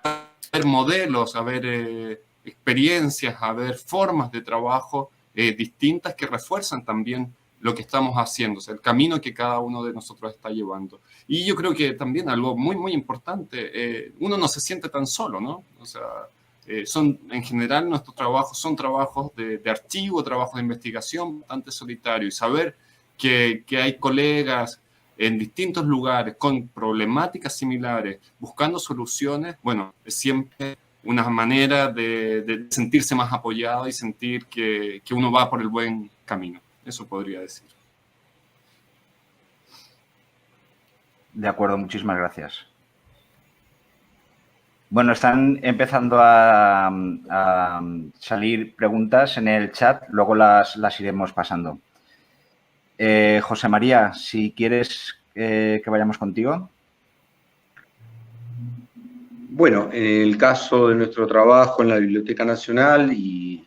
ver modelos, a ver experiencias, a ver formas de trabajo distintas que refuerzan también lo que estamos haciendo, o sea, el camino que cada uno de nosotros está llevando. Y yo creo que también algo muy, muy importante, uno no se siente tan solo, ¿no? O sea, en general nuestros trabajos son trabajos de archivo, trabajos de investigación bastante solitarios, y saber que hay colegas en distintos lugares con problemáticas similares, buscando soluciones, bueno, es siempre una manera de sentirse más apoyado y sentir que uno va por el buen camino. Eso podría decir. De acuerdo, muchísimas gracias. Bueno, están empezando a salir preguntas en el chat, luego las iremos pasando. José María, si quieres que vayamos contigo. Bueno, en el caso de nuestro trabajo en la Biblioteca Nacional y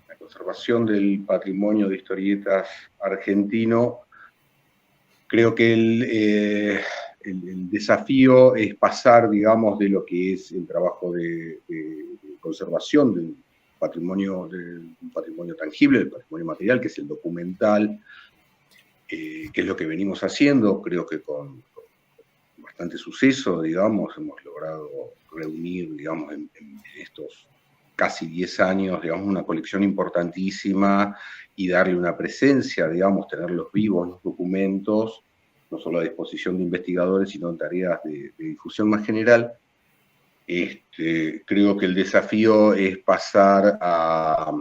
la conservación del patrimonio de historietas argentino, creo que el desafío es pasar, digamos, de lo que es el trabajo de conservación del patrimonio tangible, del patrimonio material, que es el documental, que es lo que venimos haciendo. Creo que con bastante suceso, digamos, hemos logrado reunir, digamos, en estos casi 10 años, digamos, una colección importantísima, y darle una presencia, digamos, tenerlos vivos, los documentos, no solo a disposición de investigadores, sino en tareas de difusión más general. Creo que el desafío es pasar a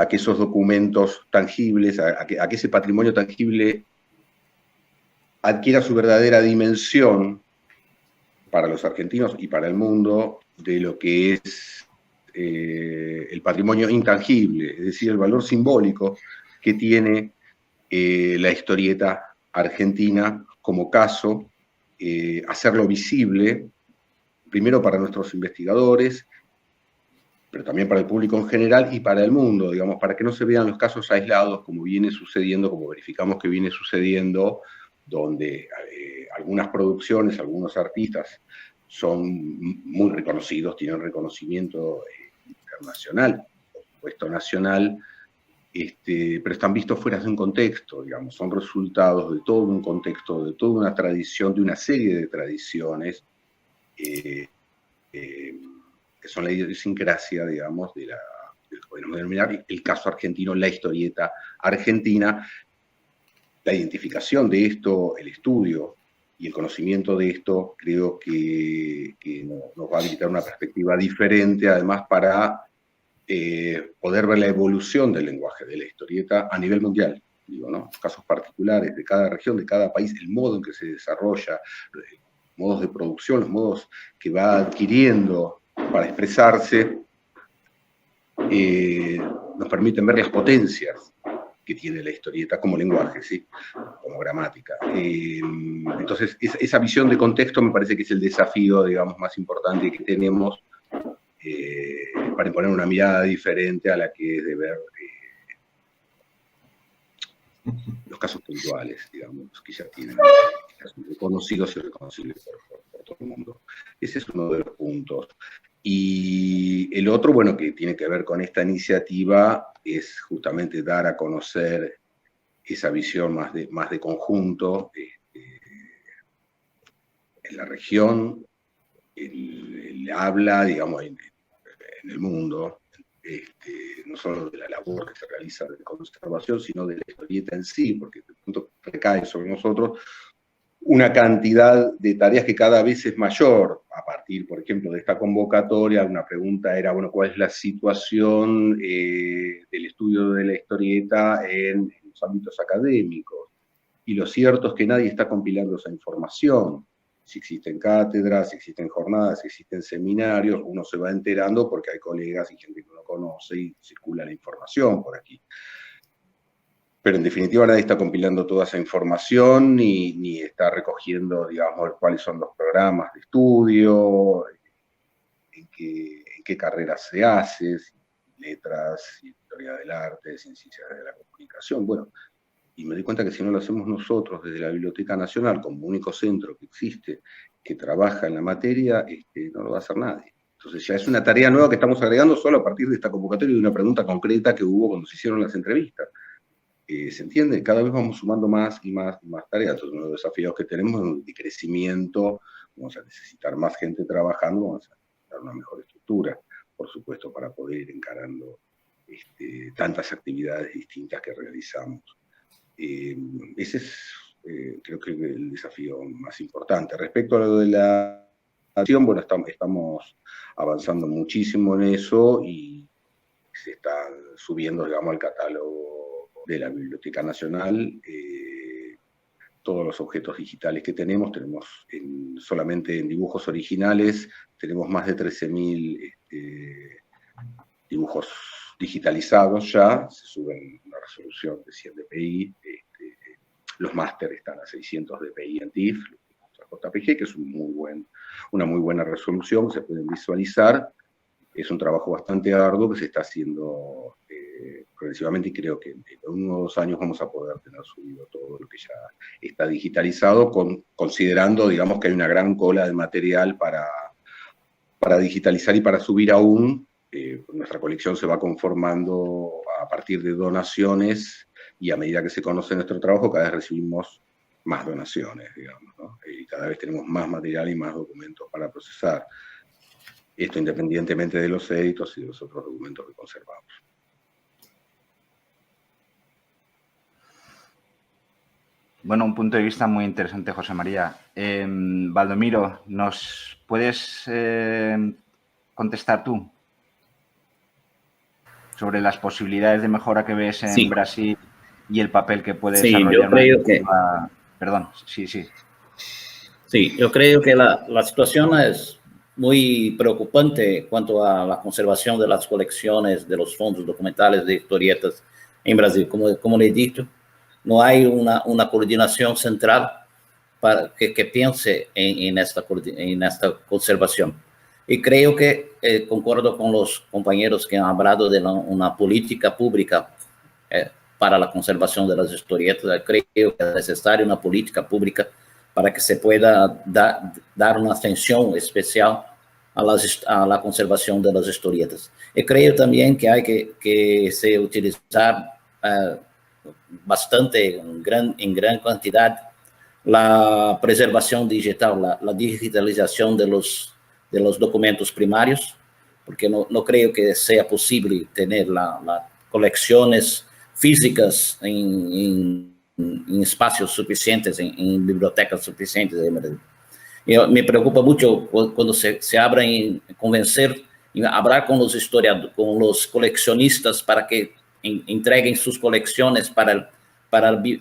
que esos documentos tangibles, a que ese patrimonio tangible adquiera su verdadera dimensión para los argentinos y para el mundo de lo que es el patrimonio intangible, es decir, el valor simbólico que tiene la historieta argentina como caso, hacerlo visible, primero para nuestros investigadores, pero también para el público en general y para el mundo, digamos, para que no se vean los casos aislados como viene sucediendo, como verificamos que viene sucediendo, donde algunas producciones, algunos artistas son muy reconocidos, tienen reconocimiento internacional, por supuesto nacional, pero están vistos fuera de un contexto, digamos, son resultados de todo un contexto, de toda una tradición, de una serie de tradiciones que son la idiosincrasia, digamos, podemos denominar el caso argentino, la historieta argentina. La identificación de esto, el estudio y el conocimiento de esto, creo que nos va a habilitar una perspectiva diferente, además, para poder ver la evolución del lenguaje de la historieta a nivel mundial. Digo, ¿no? Casos particulares de cada región, de cada país, el modo en que se desarrolla, los modos de producción, los modos que va adquiriendo para expresarse, nos permiten ver las potencias que tiene la historieta como lenguaje, ¿sí? Como gramática. Entonces, esa visión de contexto me parece que es el desafío, digamos, más importante que tenemos para imponer una mirada diferente a la que es de ver los casos puntuales, digamos, que ya tienen reconocidos y reconocibles por todo el mundo. Ese es uno de los puntos. Y el otro, bueno, que tiene que ver con esta iniciativa, es justamente dar a conocer esa visión más de conjunto en la región, el habla, digamos, en el mundo, no solo de la labor que se realiza de conservación, sino de la historieta en sí, porque de pronto recae sobre nosotros una cantidad de tareas que cada vez es mayor. A partir, por ejemplo, de esta convocatoria, una pregunta era, bueno, ¿cuál es la situación del estudio de la historieta en los ámbitos académicos? Y lo cierto es que nadie está compilando esa información. Si existen cátedras, si existen jornadas, si existen seminarios, uno se va enterando porque hay colegas y gente que uno conoce y circula la información por aquí. Pero en definitiva nadie está compilando toda esa información ni está recogiendo, digamos, cuáles son los programas de estudio, en qué carreras se hace, si letras, si historia del arte, si ciencias de la comunicación. Bueno, y me di cuenta que si no lo hacemos nosotros desde la Biblioteca Nacional, como único centro que existe, que trabaja en la materia, no lo va a hacer nadie. Entonces ya es una tarea nueva que estamos agregando solo a partir de esta convocatoria y de una pregunta concreta que hubo cuando se hicieron las entrevistas. ¿Se entiende? Cada vez vamos sumando más y más tareas. Entonces, uno de los desafíos que tenemos es de crecimiento, vamos a necesitar más gente trabajando, vamos a necesitar una mejor estructura, por supuesto, para poder ir encarando tantas actividades distintas que realizamos. Ese es, creo que, el desafío más importante. Respecto a lo de la acción, bueno, estamos avanzando muchísimo en eso y se están subiendo, digamos, al catálogo de la Biblioteca Nacional, todos los objetos digitales que tenemos solamente en dibujos originales, tenemos más de 13.000 dibujos digitalizados ya, se suben una resolución de 100 dpi, los máster están a 600 dpi en TIFF, JPG, que es una muy buena resolución, se pueden visualizar. Es un trabajo bastante arduo que se está haciendo progresivamente y creo que en unos 2 años vamos a poder tener subido todo lo que ya está digitalizado, considerando, digamos, que hay una gran cola de material para digitalizar y para subir aún. Nuestra colección se va conformando a partir de donaciones y a medida que se conoce nuestro trabajo cada vez recibimos más donaciones, digamos, ¿no? Y cada vez tenemos más material y más documentos para procesar. Esto independientemente de los éditos y de los otros documentos que conservamos. Bueno, un punto de vista muy interesante, José María. Baldomiro, ¿nos puedes contestar tú sobre las posibilidades de mejora que ves en Brasil y el papel que puede desarrollar? Yo creo que... Perdón, sí. Sí, yo creo que la situación es muy preocupante en cuanto a la conservación de las colecciones de los fondos documentales de historietas en Brasil. Como le he dicho, no hay una coordinación central para que piense en esta conservación. Y creo que concuerdo con los compañeros que han hablado de una política pública para la conservación de las historietas. Creo que es necesaria una política pública para que se pueda dar una atención especial a la conservación de las historietas. Y creo también que hay que se utilizar bastante, en gran cantidad, la preservación digital, la digitalización de los documentos primarios, porque no creo que sea posible tener las colecciones físicas en espacios suficientes, en bibliotecas suficientes. Me preocupa mucho cuando se abra en convencer, en hablar con los historiadores, con los coleccionistas para que entreguen sus colecciones para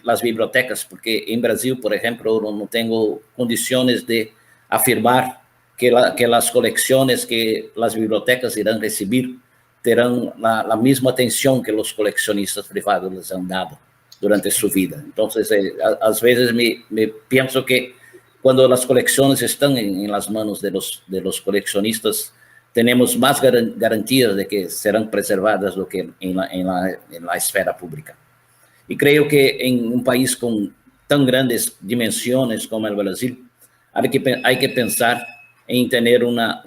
las bibliotecas, porque en Brasil, por ejemplo, no tengo condiciones de afirmar que las colecciones que las bibliotecas irán recibir terán la misma atención que los coleccionistas privados les han dado durante su vida. Entonces, a veces me pienso que cuando las colecciones están en las manos de los coleccionistas, tenemos más garantías de que serán preservadas do que en la esfera pública. Y creo que en un país con tan grandes dimensiones como el Brasil, hay que pensar en tener una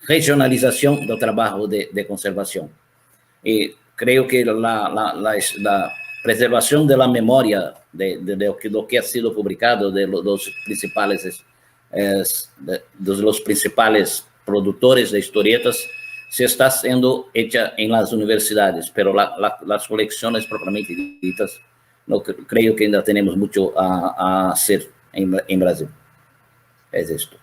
regionalización del trabajo de conservación. Y creo que la preservación de la memoria de lo que ha sido publicado, de los principales productores de historietas, se está siendo hecha en las universidades, pero las colecciones propiamente ditas, no creo que ainda tenemos mucho a hacer en Brasil. Es esto.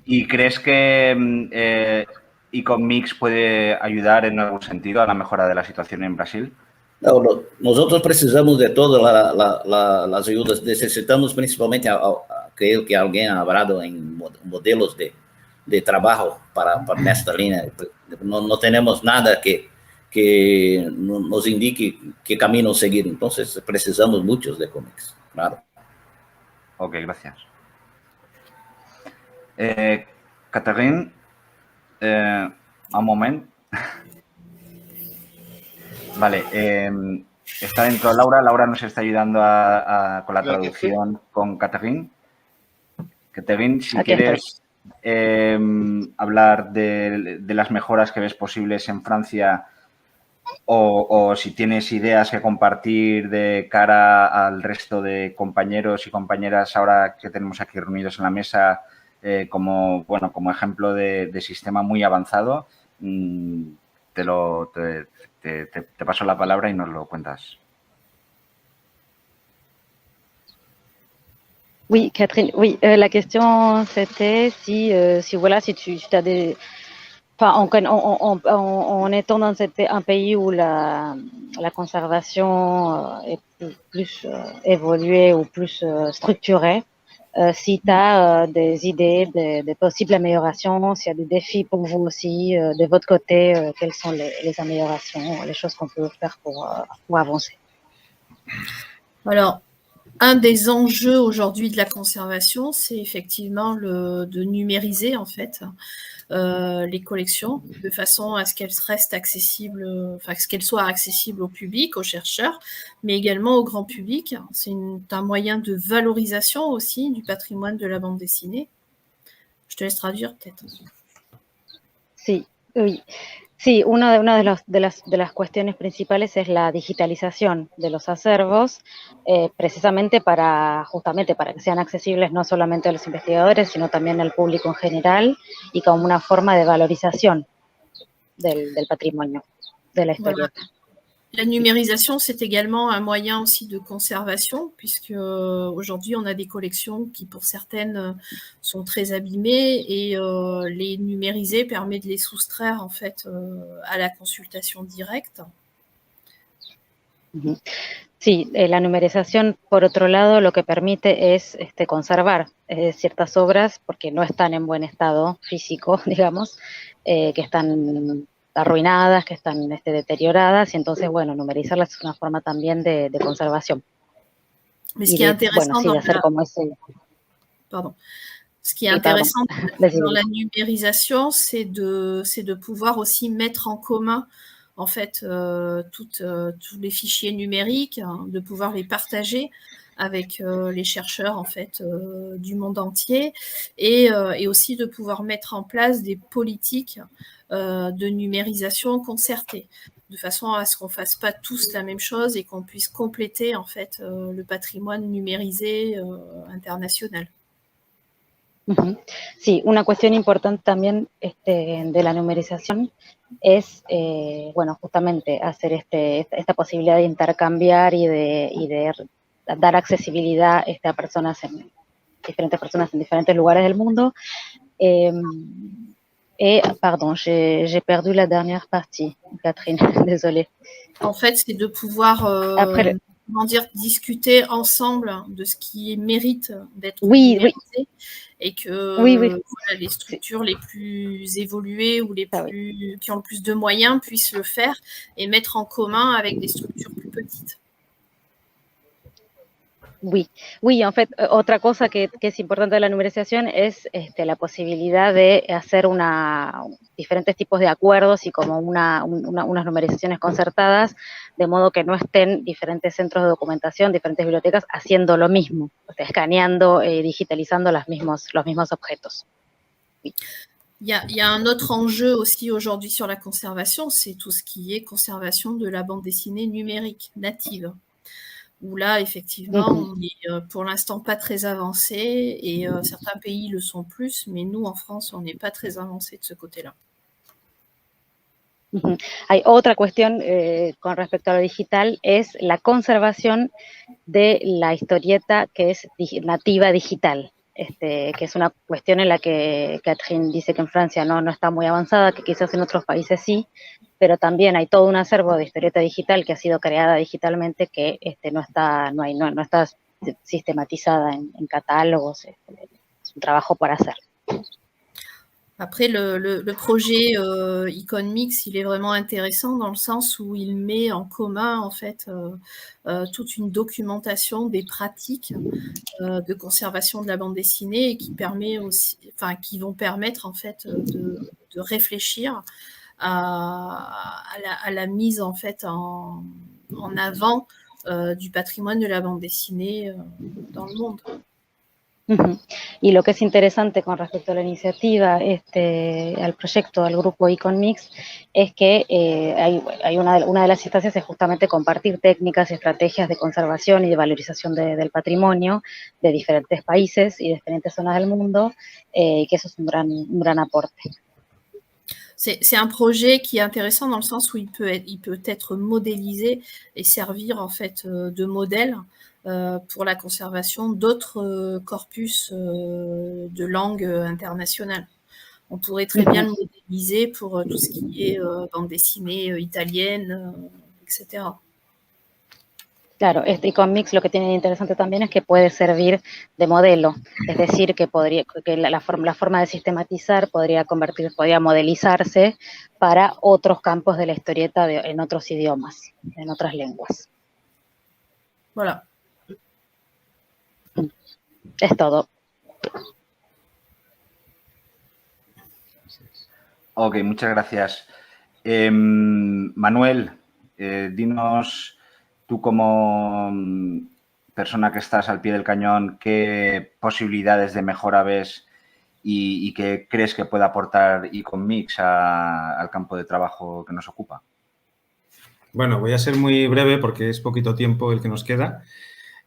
¿Y crees que Icon-Mix puede ayudar en algún sentido a la mejora de la situación en Brasil? No, nosotros precisamos de todas las ayudas. Necesitamos principalmente, creo que alguien ha hablado en modelos de trabajo para esta línea. No tenemos nada que nos indique qué camino seguir. Entonces, precisamos muchos de cómics, claro. Ok, gracias. Catherine, un moment. Vale, está dentro Laura. Laura nos está ayudando con la traducción con Catherine. Catherine, si quieres hablar de las mejoras que ves posibles en Francia o si tienes ideas que compartir de cara al resto de compañeros y compañeras ahora que tenemos aquí reunidos en la mesa como ejemplo de sistema muy avanzado, te paso la palabra y nos lo cuentas. Oui, Catherine, oui, la question c'était si tu as des... Enfin, en étant dans un pays où la conservation est plus évoluée ou plus structurée, si tu as des idées de possibles améliorations, s'il y a des défis pour vous aussi, de votre côté, quelles sont les améliorations, les choses qu'on peut faire pour avancer? Alors, un des enjeux aujourd'hui de la conservation, c'est effectivement de numériser en fait les collections de façon à ce qu'elles restent accessibles, enfin qu'elles soient accessibles au public, aux chercheurs, mais également au grand public. C'est un moyen de valorisation aussi du patrimoine de la bande dessinée. Je te laisse traduire peut-être. Oui. Sí, una de las cuestiones principales es la digitalización de los acervos, precisamente justamente para que sean accesibles no solamente a los investigadores, sino también al público en general y como una forma de valorización del patrimonio, de la historia. Voilà. La numérisation, c'est également un moyen aussi de conservation, puisque aujourd'hui, on a des collections qui, pour certaines, sont très abîmées et les numériser permet de les soustraire en fait à la consultation directe. Sí, la numerización, por otro lado, lo que permite es conservar ciertas obras porque no están en buen estado físico, digamos, que están arruinadas, que están deterioradas, y entonces, bueno, numerizarlas es una forma también de conservación. Mais ce qui est intéressant Ce qui est intéressant dans la numérisation, c'est de pouvoir aussi mettre en commun en fait tous les fichiers numériques, de pouvoir les partager avec les chercheurs en fait du monde entier et aussi de pouvoir mettre en place des politiques de numérisation concertée. de façon à ce qu'on fasse pas tous la même chose et qu'on puisse compléter en fait le patrimoine numérisé international. Sí, una cuestión importante también de la numerización es, bueno, justamente hacer esta posibilidad de intercambiar y de dar accesibilidad a personas diferentes personas en diferentes lugares del mundo. Pardon, j'ai perdu la dernière partie, Catherine, désolée. En fait, c'est de pouvoir comment dire, discuter ensemble de ce qui mérite d'être numérisé et que voilà, les structures les plus évoluées ou qui ont le plus de moyens puissent le faire et mettre en commun avec des structures plus petites. Oui, en fait, otra cosa que es importante de la numerización es la posibilidad de hacer diferentes tipos de acuerdos y como unas numerizaciones concertadas, de modo que no estén diferentes centros de documentación, diferentes bibliotecas haciendo lo mismo, o sea, escaneando, digitalizando los mismos objetos. Il y a un autre enjeu aussi aujourd'hui sur la conservation, c'est tout ce qui est conservation de la bande dessinée numérique native. Où là, effectivement, on n'est pour l'instant pas très avancé et certains pays le sont plus, mais nous, en France, on n'est pas très avancé de ce côté-là. Hay otra cuestión con respecto a lo digital, es la conservación de la historieta que es nativa digital, que es una cuestión en la que Catherine dice que en Francia no está muy avanzada, que quizás en otros países sí, pero también hay todo un acervo de historieta digital que ha sido creada digitalmente que no está sistematizada en catálogos. Es un trabajo por hacer. Après, le projet IconMix, il est vraiment intéressant dans le sens où il met en commun en fait toute une documentation des pratiques de conservation de la bande dessinée et qui permet aussi, enfin, qui vont permettre en fait de réfléchir à la mise en fait en avant du patrimoine de la bande dessinée dans le monde. Y lo que es interesante con respecto a la iniciativa, al proyecto, al grupo IconMix, es que hay una de las instancias es justamente compartir técnicas y estrategias de conservación y de valorización del patrimonio de diferentes países y de diferentes zonas del mundo, y que eso es un gran aporte. C'est un projet qui est intéressant dans le sens où il peut être modélisé et servir en fait de modèle pour la conservation d'autres corpus de langue internationale. On pourrait très bien le modéliser pour tout ce qui est bande dessinée italienne, etc. Claro, IconMix lo que tiene de interesante también es que puede servir de modelo, es decir, que la forma de sistematizar podría modelizarse para otros campos de la historieta en otros idiomas, en otras lenguas. Voilà. Es todo. Ok, muchas gracias. Manuel, dinos tú como persona que estás al pie del cañón, ¿qué posibilidades de mejora ves y qué crees que puede aportar IconMix al campo de trabajo que nos ocupa? Bueno, voy a ser muy breve porque es poquito tiempo el que nos queda.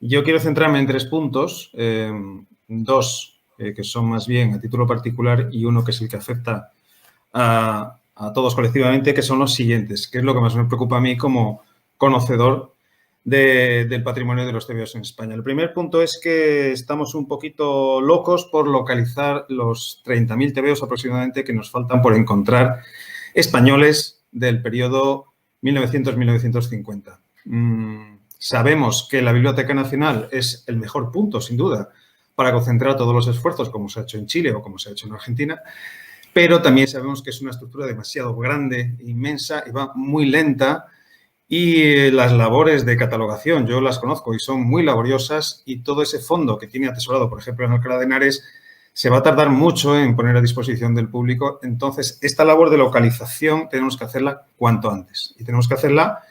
Yo quiero centrarme en 3 puntos, 2 que son más bien a título particular y uno que es el que afecta a todos colectivamente, que son los siguientes, que es lo que más me preocupa a mí como conocedor del patrimonio de los TVOs en España. El primer punto es que estamos un poquito locos por localizar los 30.000 TVOs aproximadamente que nos faltan por encontrar españoles del periodo 1900-1950. Sabemos que la Biblioteca Nacional es el mejor punto, sin duda, para concentrar todos los esfuerzos, como se ha hecho en Chile o como se ha hecho en Argentina, pero también sabemos que es una estructura demasiado grande, inmensa y va muy lenta. Y las labores de catalogación, yo las conozco y son muy laboriosas y todo ese fondo que tiene atesorado, por ejemplo, en Alcalá de Henares, se va a tardar mucho en poner a disposición del público. Entonces, esta labor de localización tenemos que hacerla cuanto antes y tenemos que hacerla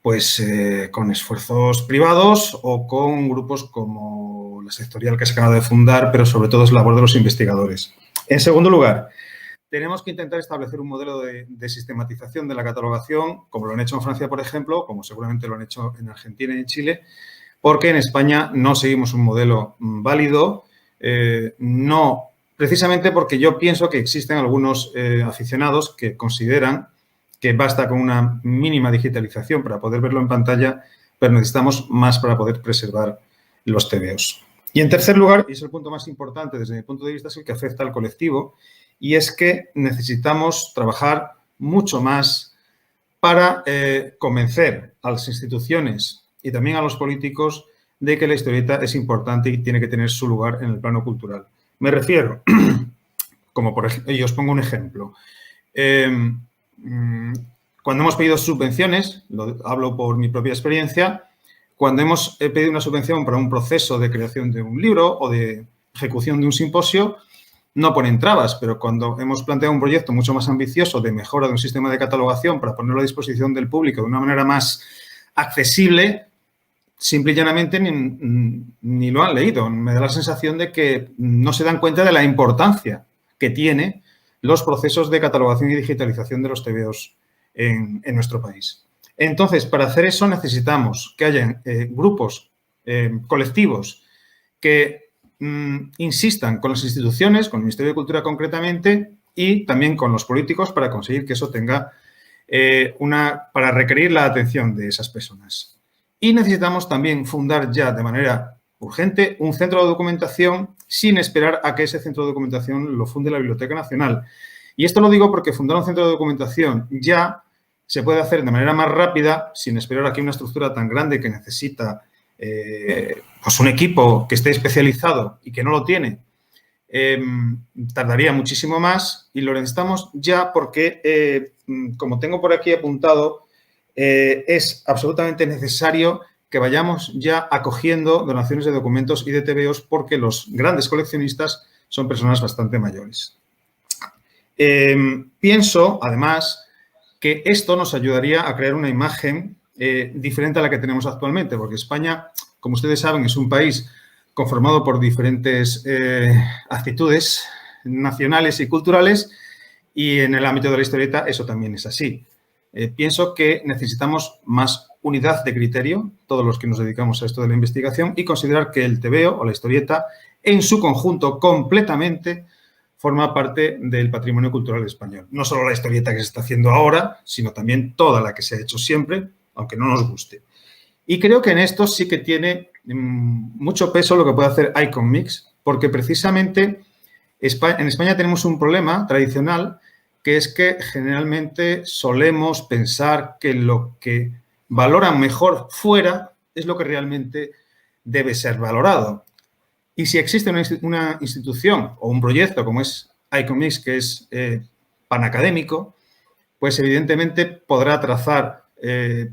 pues con esfuerzos privados o con grupos como la sectorial que se acaba de fundar, pero sobre todo es labor de los investigadores. En segundo lugar, tenemos que intentar establecer un modelo de sistematización de la catalogación, como lo han hecho en Francia, por ejemplo, como seguramente lo han hecho en Argentina y en Chile, porque en España no seguimos un modelo válido, no, precisamente porque yo pienso que existen algunos aficionados que consideran que basta con una mínima digitalización para poder verlo en pantalla, pero necesitamos más para poder preservar los TVOs. Y en tercer lugar, y es el punto más importante desde mi punto de vista, es el que afecta al colectivo, y es que necesitamos trabajar mucho más para convencer a las instituciones y también a los políticos de que la historieta es importante y tiene que tener su lugar en el plano cultural. Me refiero, como por ejemplo, y os pongo un ejemplo. Cuando hemos pedido subvenciones, hablo por mi propia experiencia, cuando hemos pedido una subvención para un proceso de creación de un libro o de ejecución de un simposio, no ponen trabas, pero cuando hemos planteado un proyecto mucho más ambicioso de mejora de un sistema de catalogación para ponerlo a disposición del público de una manera más accesible, simple y llanamente ni lo han leído. Me da la sensación de que no se dan cuenta de la importancia que tiene los procesos de catalogación y digitalización de los TVOs en nuestro país. Entonces, para hacer eso necesitamos que haya grupos, colectivos, que insistan con las instituciones, con el Ministerio de Cultura concretamente, y también con los políticos para conseguir que eso tenga para requerir la atención de esas personas. Y necesitamos también fundar ya de manera urgente un centro de documentación sin esperar a que ese centro de documentación lo funde la Biblioteca Nacional. Y esto lo digo porque fundar un centro de documentación ya se puede hacer de manera más rápida sin esperar a que una estructura tan grande que necesita pues un equipo que esté especializado y que no lo tiene, tardaría muchísimo más y lo necesitamos ya porque, como tengo por aquí apuntado, es absolutamente necesario que vayamos ya acogiendo donaciones de documentos y de TVOs porque los grandes coleccionistas son personas bastante mayores. Pienso, además, que esto nos ayudaría a crear una imagen diferente a la que tenemos actualmente, porque España, como ustedes saben, es un país conformado por diferentes actitudes nacionales y culturales y en el ámbito de la historieta eso también es así. Pienso que necesitamos más unidad de criterio, todos los que nos dedicamos a esto de la investigación, y considerar que el TVO o la historieta en su conjunto completamente forma parte del patrimonio cultural español. No solo la historieta que se está haciendo ahora, sino también toda la que se ha hecho siempre, aunque no nos guste. Y creo que en esto sí que tiene mucho peso lo que puede hacer Icon Mix, porque precisamente en España tenemos un problema tradicional que es que generalmente solemos pensar que lo que valoran mejor fuera es lo que realmente debe ser valorado. Y si existe una institución o un proyecto como es Icon Mix, que es panacadémico, pues evidentemente podrá trazar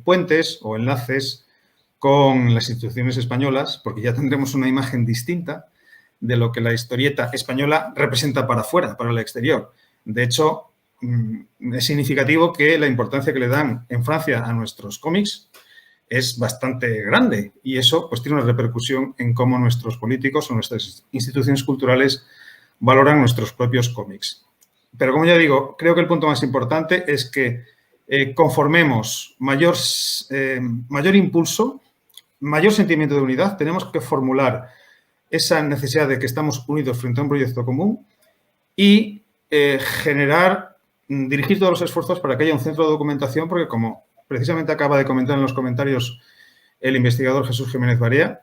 puentes o enlaces con las instituciones españolas, porque ya tendremos una imagen distinta de lo que la historieta española representa para afuera, para el exterior. De hecho, es significativo que la importancia que le dan en Francia a nuestros cómics es bastante grande y eso pues tiene una repercusión en cómo nuestros políticos o nuestras instituciones culturales valoran nuestros propios cómics. Pero como ya digo, creo que el punto más importante es que conformemos mayor impulso, mayor sentimiento de unidad. Tenemos que formular esa necesidad de que estamos unidos frente a un proyecto común y dirigir todos los esfuerzos para que haya un centro de documentación, porque como precisamente acaba de comentar en los comentarios el investigador Jesús Jiménez Barea,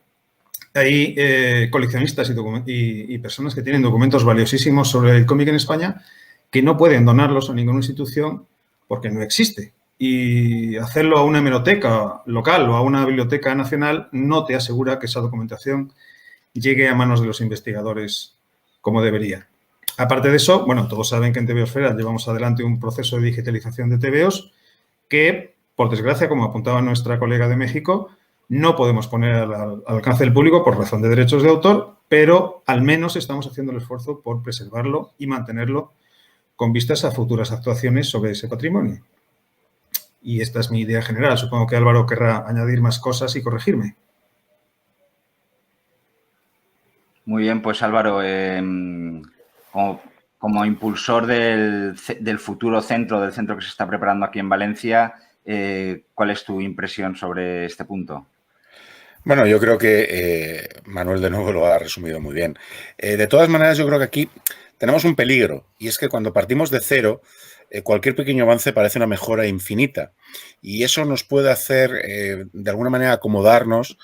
hay coleccionistas y personas que tienen documentos valiosísimos sobre el cómic en España que no pueden donarlos a ninguna institución porque no existe. Y hacerlo a una hemeroteca local o a una biblioteca nacional no te asegura que esa documentación llegue a manos de los investigadores como debería. Aparte de eso, bueno, todos saben que en TVOsfera llevamos adelante un proceso de digitalización de TVOs que, por desgracia, como apuntaba nuestra colega de México, no podemos poner al alcance del público por razón de derechos de autor, pero al menos estamos haciendo el esfuerzo por preservarlo y mantenerlo con vistas a futuras actuaciones sobre ese patrimonio. Y esta es mi idea general. Supongo que Álvaro querrá añadir más cosas y corregirme. Muy bien, pues Álvaro, como como impulsor del futuro centro, del centro que se está preparando aquí en Valencia, ¿cuál es tu impresión sobre este punto? Bueno, yo creo que Manuel de nuevo lo ha resumido muy bien. De todas maneras, yo creo que aquí tenemos un peligro, y es que cuando partimos de cero, cualquier pequeño avance parece una mejora infinita, y eso nos puede hacer, de alguna manera, acomodarnos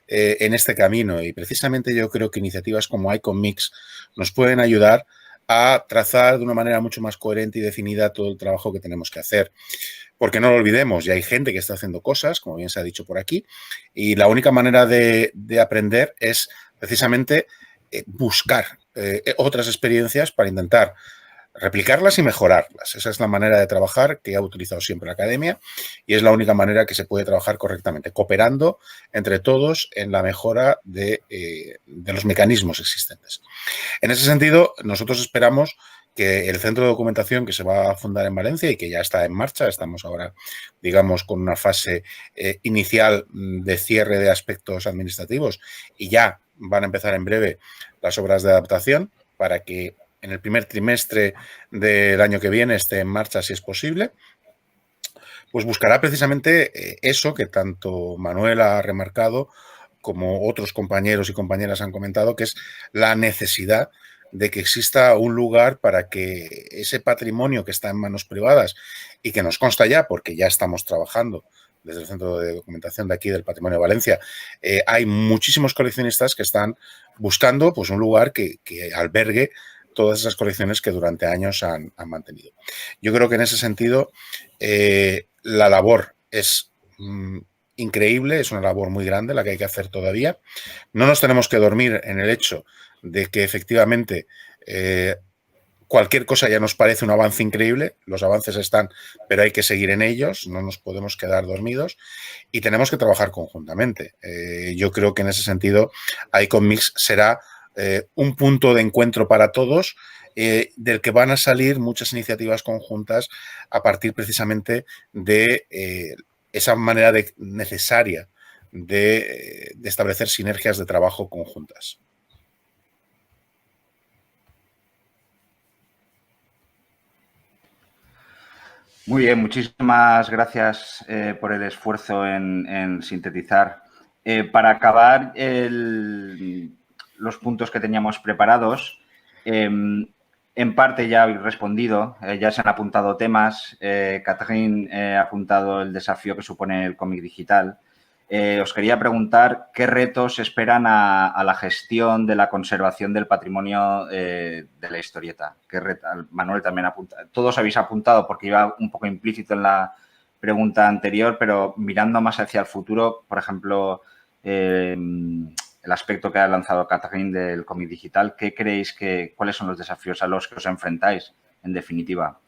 en este camino, y precisamente yo creo que iniciativas como IconMix nos pueden ayudar a trazar de una manera mucho más coherente y definida todo el trabajo que tenemos que hacer. Porque no lo olvidemos, ya hay gente que está haciendo cosas, como bien se ha dicho por aquí, y la única manera de aprender es precisamente buscar otras experiencias para intentar replicarlas y mejorarlas. Esa es la manera de trabajar que ha utilizado siempre la academia y es la única manera que se puede trabajar correctamente, cooperando entre todos en la mejora de los mecanismos existentes. En ese sentido, nosotros esperamos que el centro de documentación que se va a fundar en Valencia y que ya está en marcha, estamos ahora, digamos, con una fase inicial de cierre de aspectos administrativos y ya van a empezar en breve las obras de adaptación para que en el primer trimestre del año que viene esté en marcha, si es posible, pues buscará precisamente eso que tanto Manuel ha remarcado como otros compañeros y compañeras han comentado, que es la necesidad de que exista un lugar para que ese patrimonio que está en manos privadas y que nos consta ya, porque ya estamos trabajando desde el Centro de Documentación de aquí del Patrimonio de Valencia, hay muchísimos coleccionistas que están buscando pues, un lugar que albergue todas esas colecciones que durante años han mantenido. Yo creo que en ese sentido la labor es increíble, es una labor muy grande la que hay que hacer todavía. No nos tenemos que dormir en el hecho de que efectivamente cualquier cosa ya nos parece un avance increíble, los avances están, pero hay que seguir en ellos, no nos podemos quedar dormidos y tenemos que trabajar conjuntamente. Yo creo que en ese sentido IconMix será un punto de encuentro para todos, del que van a salir muchas iniciativas conjuntas a partir precisamente de esa manera necesaria de establecer sinergias de trabajo conjuntas. Muy bien, muchísimas gracias por el esfuerzo en sintetizar. Para acabar los puntos que teníamos preparados, en parte ya habéis respondido, ya se han apuntado temas. Catherine ha apuntado el desafío que supone el cómic digital. Os quería preguntar qué retos esperan a la gestión de la conservación del patrimonio de la historieta. Manuel también apunta. Todos habéis apuntado porque iba un poco implícito en la pregunta anterior, pero mirando más hacia el futuro, por ejemplo, el aspecto que ha lanzado Catherine del cómic digital, ¿qué creéis cuáles son los desafíos a los que os enfrentáis, en definitiva?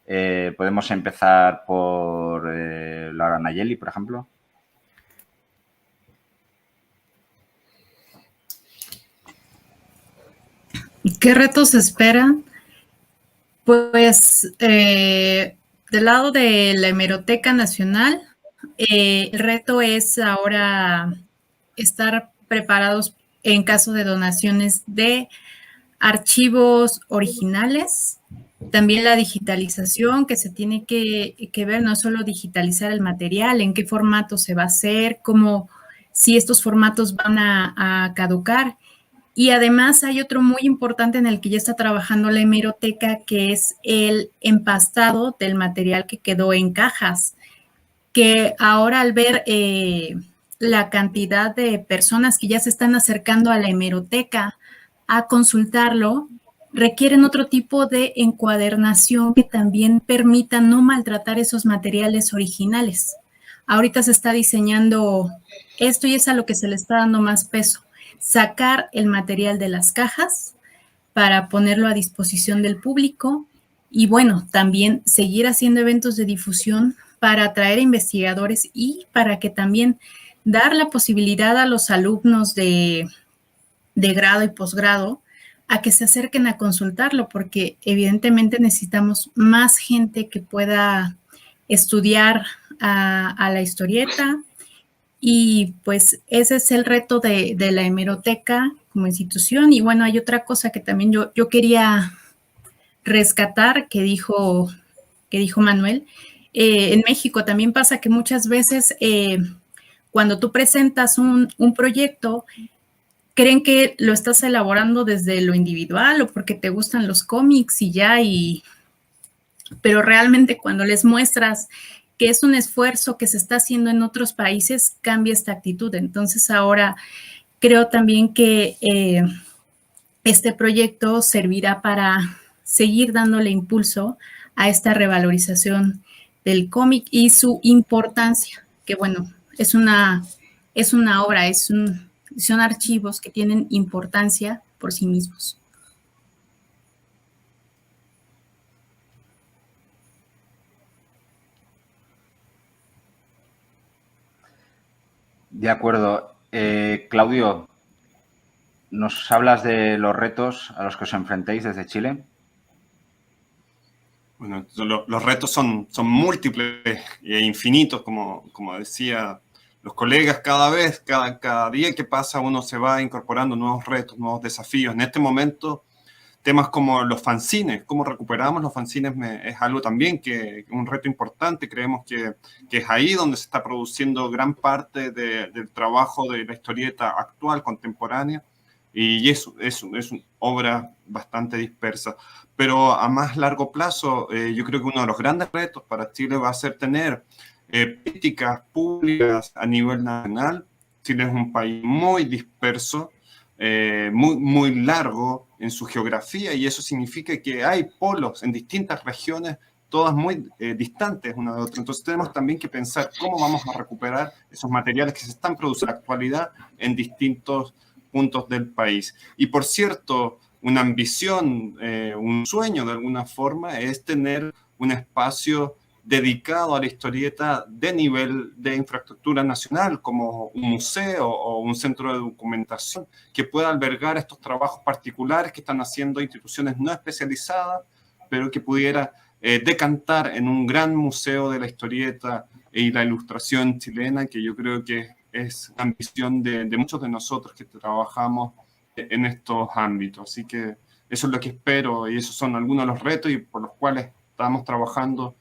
Podemos empezar por Laura Nayeli, por ejemplo. ¿Qué retos esperan? Pues del lado de la Hemeroteca Nacional, el reto es ahora estar preparados en caso de donaciones de archivos originales, también la digitalización que se tiene que ver, no solo digitalizar el material, en qué formato se va a hacer, cómo, si estos formatos van a caducar. Y además hay otro muy importante en el que ya está trabajando la hemeroteca, que es el empastado del material que quedó en cajas, que ahora al ver la cantidad de personas que ya se están acercando a la hemeroteca a consultarlo, requieren otro tipo de encuadernación que también permita no maltratar esos materiales originales. Ahorita se está diseñando esto y es a lo que se le está dando más peso. Sacar el material de las cajas para ponerlo a disposición del público y, bueno, también seguir haciendo eventos de difusión para atraer investigadores y para que también dar la posibilidad a los alumnos de grado y posgrado a que se acerquen a consultarlo, porque evidentemente necesitamos más gente que pueda estudiar a la historieta. Y pues ese es el reto de la hemeroteca como institución. Y bueno, hay otra cosa que también yo quería rescatar que dijo Manuel. En México también pasa que muchas veces cuando tú presentas un proyecto, creen que lo estás elaborando desde lo individual o porque te gustan los cómics y ya, pero realmente cuando les muestras que es un esfuerzo que se está haciendo en otros países, cambia esta actitud. Entonces ahora creo también que este proyecto servirá para seguir dándole impulso a esta revalorización del cómic y su importancia, que bueno, es una obra, son archivos que tienen importancia por sí mismos. De acuerdo. Claudio, ¿nos hablas de los retos a los que os enfrentéis desde Chile? Bueno, los retos son múltiples e infinitos, como decía los colegas. Cada día que pasa uno se va incorporando nuevos retos, nuevos desafíos. En este momento, temas como los fanzines, cómo recuperamos los fanzines es algo también que un reto importante. Creemos que es ahí donde se está produciendo gran parte del trabajo de la historieta actual, contemporánea, y es una obra bastante dispersa. Pero a más largo plazo, yo creo que uno de los grandes retos para Chile va a ser tener políticas públicas a nivel nacional. Chile es un país muy disperso, muy largo en su geografía, y eso significa que hay polos en distintas regiones, todas muy distantes una de otra. Entonces tenemos también que pensar cómo vamos a recuperar esos materiales que se están produciendo en la actualidad en distintos puntos del país. Y por cierto, una ambición, un sueño de alguna forma, es tener un espacio dedicado a la historieta de nivel de infraestructura nacional, como un museo o un centro de documentación que pueda albergar estos trabajos particulares que están haciendo instituciones no especializadas, pero que pudiera decantar en un gran museo de la historieta y la ilustración chilena, que yo creo que es la ambición de muchos de nosotros que trabajamos en estos ámbitos. Así que eso es lo que espero, y esos son algunos de los retos y por los cuales estamos trabajando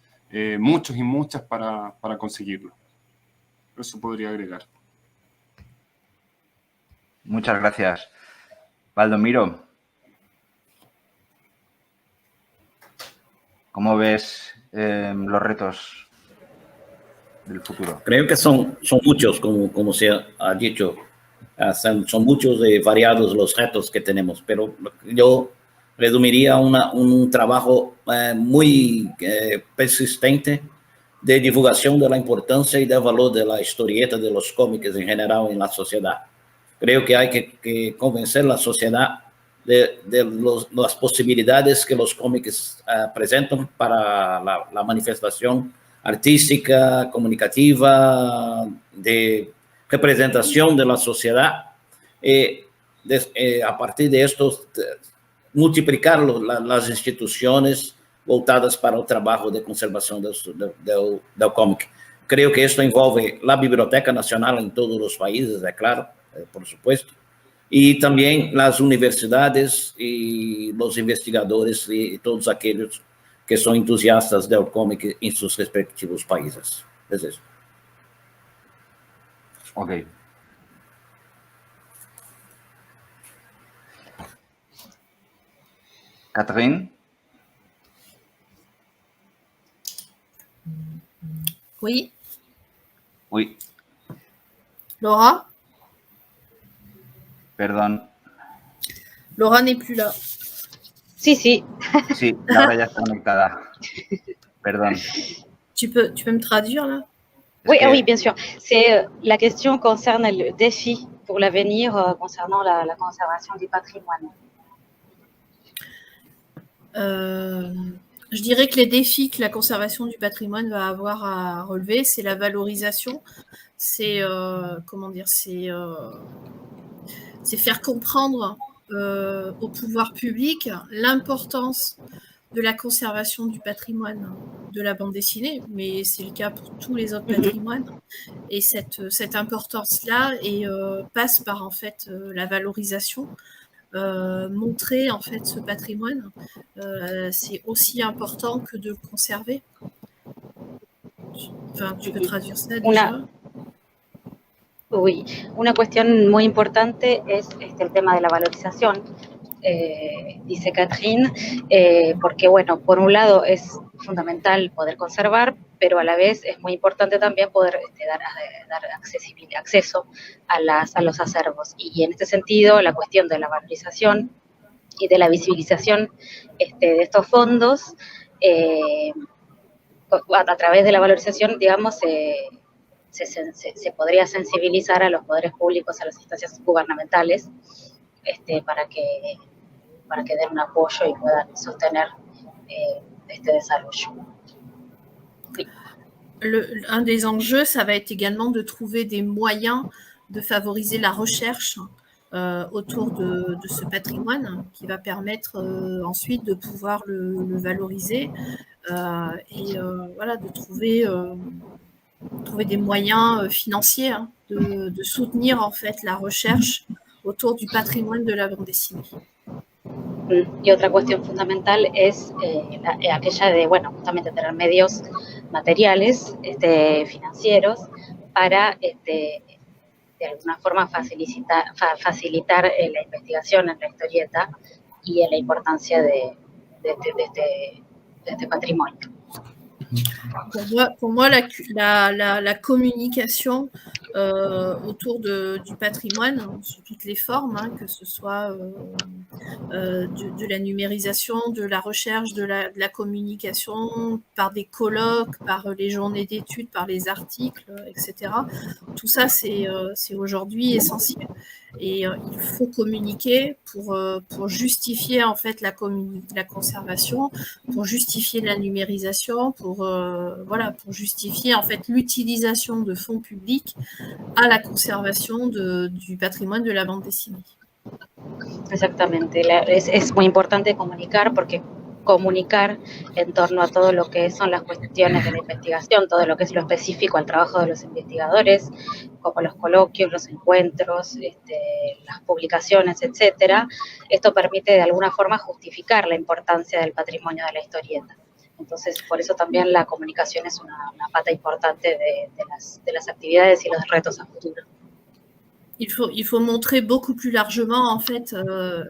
muchos y muchas para conseguirlo. Eso podría agregar. Muchas gracias. Valdomiro, ¿cómo ves los retos del futuro? Creo que son muchos, como se ha dicho, son muchos y variados los retos que tenemos, pero yo resumiría un trabajo muy persistente de divulgación de la importancia y del valor de la historieta, de los cómics en general en la sociedad. Creo que hay que convencer a la sociedad de las posibilidades que los cómics presentan para la manifestación artística, comunicativa, de representación de la sociedad. A partir de esto, multiplicar las instituciones voltadas para el trabajo de conservación del cómic. Creo que esto envolve la Biblioteca Nacional en todos los países, es claro, por supuesto, y también las universidades y los investigadores y todos aquellos que son entusiastas del cómic en sus respectivos países. Es eso. Ok. Catherine. Oui. Oui. Laura? Perdón. Laura n'est plus là. Sí, sí. Sí, Laura ya está conectada. Perdón. Tu peux me traduire là? Oui, oui, bien sûr. La question concerne le défi pour l'avenir concernant la conservation du patrimoine. Je dirais que les défis que la conservation du patrimoine va avoir à relever, c'est la valorisation, c'est c'est faire comprendre au pouvoir public l'importance de la conservation du patrimoine de la bande dessinée, mais c'est le cas pour tous les autres patrimoines. Et cette importance-là passe par en fait la valorisation montrer en fait ce patrimoine, c'est aussi important que de le conserver. Enfin, tu peux traduire ça déjà. Oui, una cuestión muy importante es el tema de la valorización, dice Catherine, porque bueno, por un lado es fundamental poder conservar, pero a la vez es muy importante también poder dar acceso a los acervos. Y en este sentido, la cuestión de la valorización y de la visibilización de estos fondos, a través de la valorización, digamos, se podría sensibilizar a los poderes públicos, a las instancias gubernamentales, para que den un apoyo y puedan sostener este desarrollo. Oui. Un des enjeux, ça va être également de trouver des moyens de favoriser la recherche autour de ce patrimoine qui va permettre ensuite de pouvoir le valoriser et voilà, de trouver des moyens financiers de soutenir en fait la recherche autour du patrimoine de la bande dessinée. Y otra cuestión fundamental es aquella de, bueno, justamente tener medios materiales, financieros, para de alguna forma facilitar la investigación en la historieta y en la importancia de este patrimonio. Pour moi la communication autour du patrimoine, sous toutes les formes, que ce soit de la numérisation, de la recherche, de la communication, par des colloques, par les journées d'études, par les articles, etc. Tout ça, c'est aujourd'hui essentiel. Et il faut communiquer pour justifier en fait la conservation, pour justifier la numérisation, pour justifier en fait l'utilisation de fonds publics à la conservation du patrimoine de la bande dessinée. Exactamente, es muy importante comunicar, porque comunicar en torno a todo lo que son las cuestiones de la investigación, todo lo que es lo específico al trabajo de los investigadores, como los coloquios, los encuentros, las publicaciones, etcétera. Esto permite de alguna forma justificar la importancia del patrimonio de la historieta. Entonces, por eso también la comunicación es una pata importante de las actividades y los retos a futuro. Il faut montrer beaucoup plus largement en fait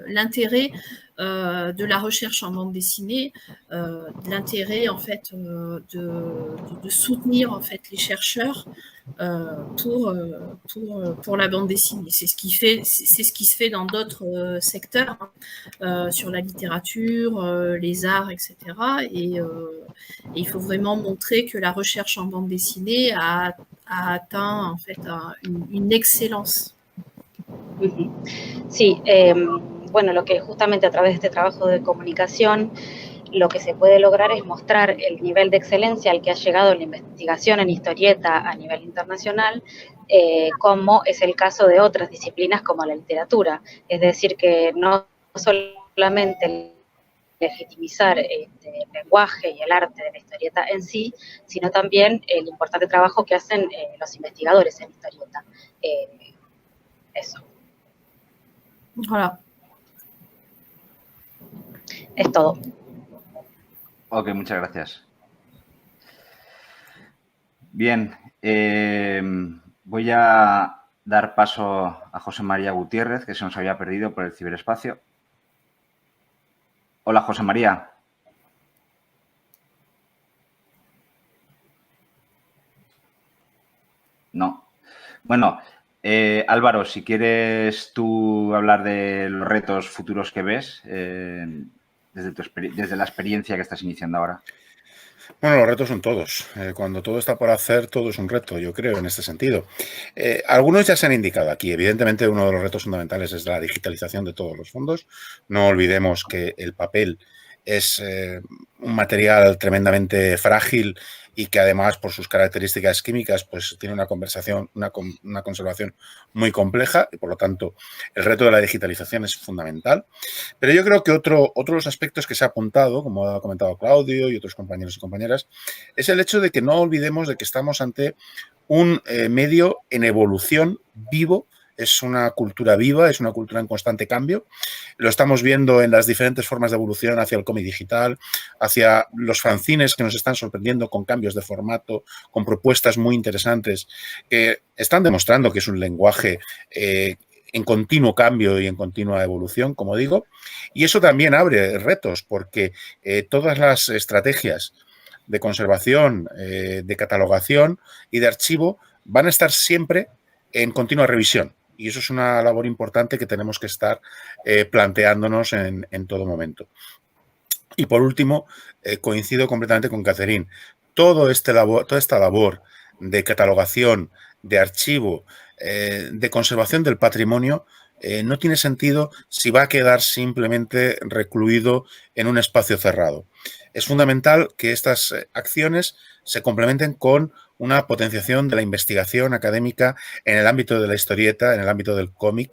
l'intérêt de la recherche en bande dessinée, l'intérêt en fait de soutenir en fait les chercheurs pour la bande dessinée. C'est ce qui se fait dans d'autres secteurs, sur la littérature, les arts, etc. Et il faut vraiment montrer que la recherche en bande dessinée a atteint en fait une excellence. Sí, bueno, lo que justamente a través de este trabajo de comunicación, lo que se puede lograr es mostrar el nivel de excelencia al que ha llegado la investigación en historieta a nivel internacional, como es el caso de otras disciplinas como la literatura. Es decir, que no solamente legitimizar el lenguaje y el arte de la historieta en sí, sino también el importante trabajo que hacen los investigadores en historieta. Eso. Voilà. Es todo. Ok, muchas gracias. Bien, voy a dar paso a José María Gutiérrez, que se nos había perdido por el ciberespacio. Hola, José María. No. Bueno, Álvaro, si quieres tú hablar de los retos futuros que ves desde la experiencia que estás iniciando ahora. Bueno, los retos son todos. Cuando todo está por hacer, todo es un reto, yo creo, en este sentido. Algunos ya se han indicado aquí. Evidentemente, uno de los retos fundamentales es la digitalización de todos los fondos. No olvidemos que el papel es un material tremendamente frágil y que además por sus características químicas pues tiene una conservación muy compleja y por lo tanto el reto de la digitalización es fundamental. Pero yo creo que otro de los aspectos que se ha apuntado, como ha comentado Claudio y otros compañeros y compañeras, es el hecho de que no olvidemos de que estamos ante un medio en evolución vivo es una cultura viva, es una cultura en constante cambio. Lo estamos viendo en las diferentes formas de evolución hacia el cómic digital, hacia los fanzines que nos están sorprendiendo con cambios de formato, con propuestas muy interesantes que están demostrando que es un lenguaje en continuo cambio y en continua evolución, como digo. Y eso también abre retos porque todas las estrategias de conservación, de catalogación y de archivo van a estar siempre en continua revisión. Y eso es una labor importante que tenemos que estar planteándonos en todo momento. Y por último, coincido completamente con Catherine. Toda esta labor de catalogación, de archivo, de conservación del patrimonio, no tiene sentido si va a quedar simplemente recluido en un espacio cerrado. Es fundamental que estas acciones se complementen con una potenciación de la investigación académica en el ámbito de la historieta, en el ámbito del cómic,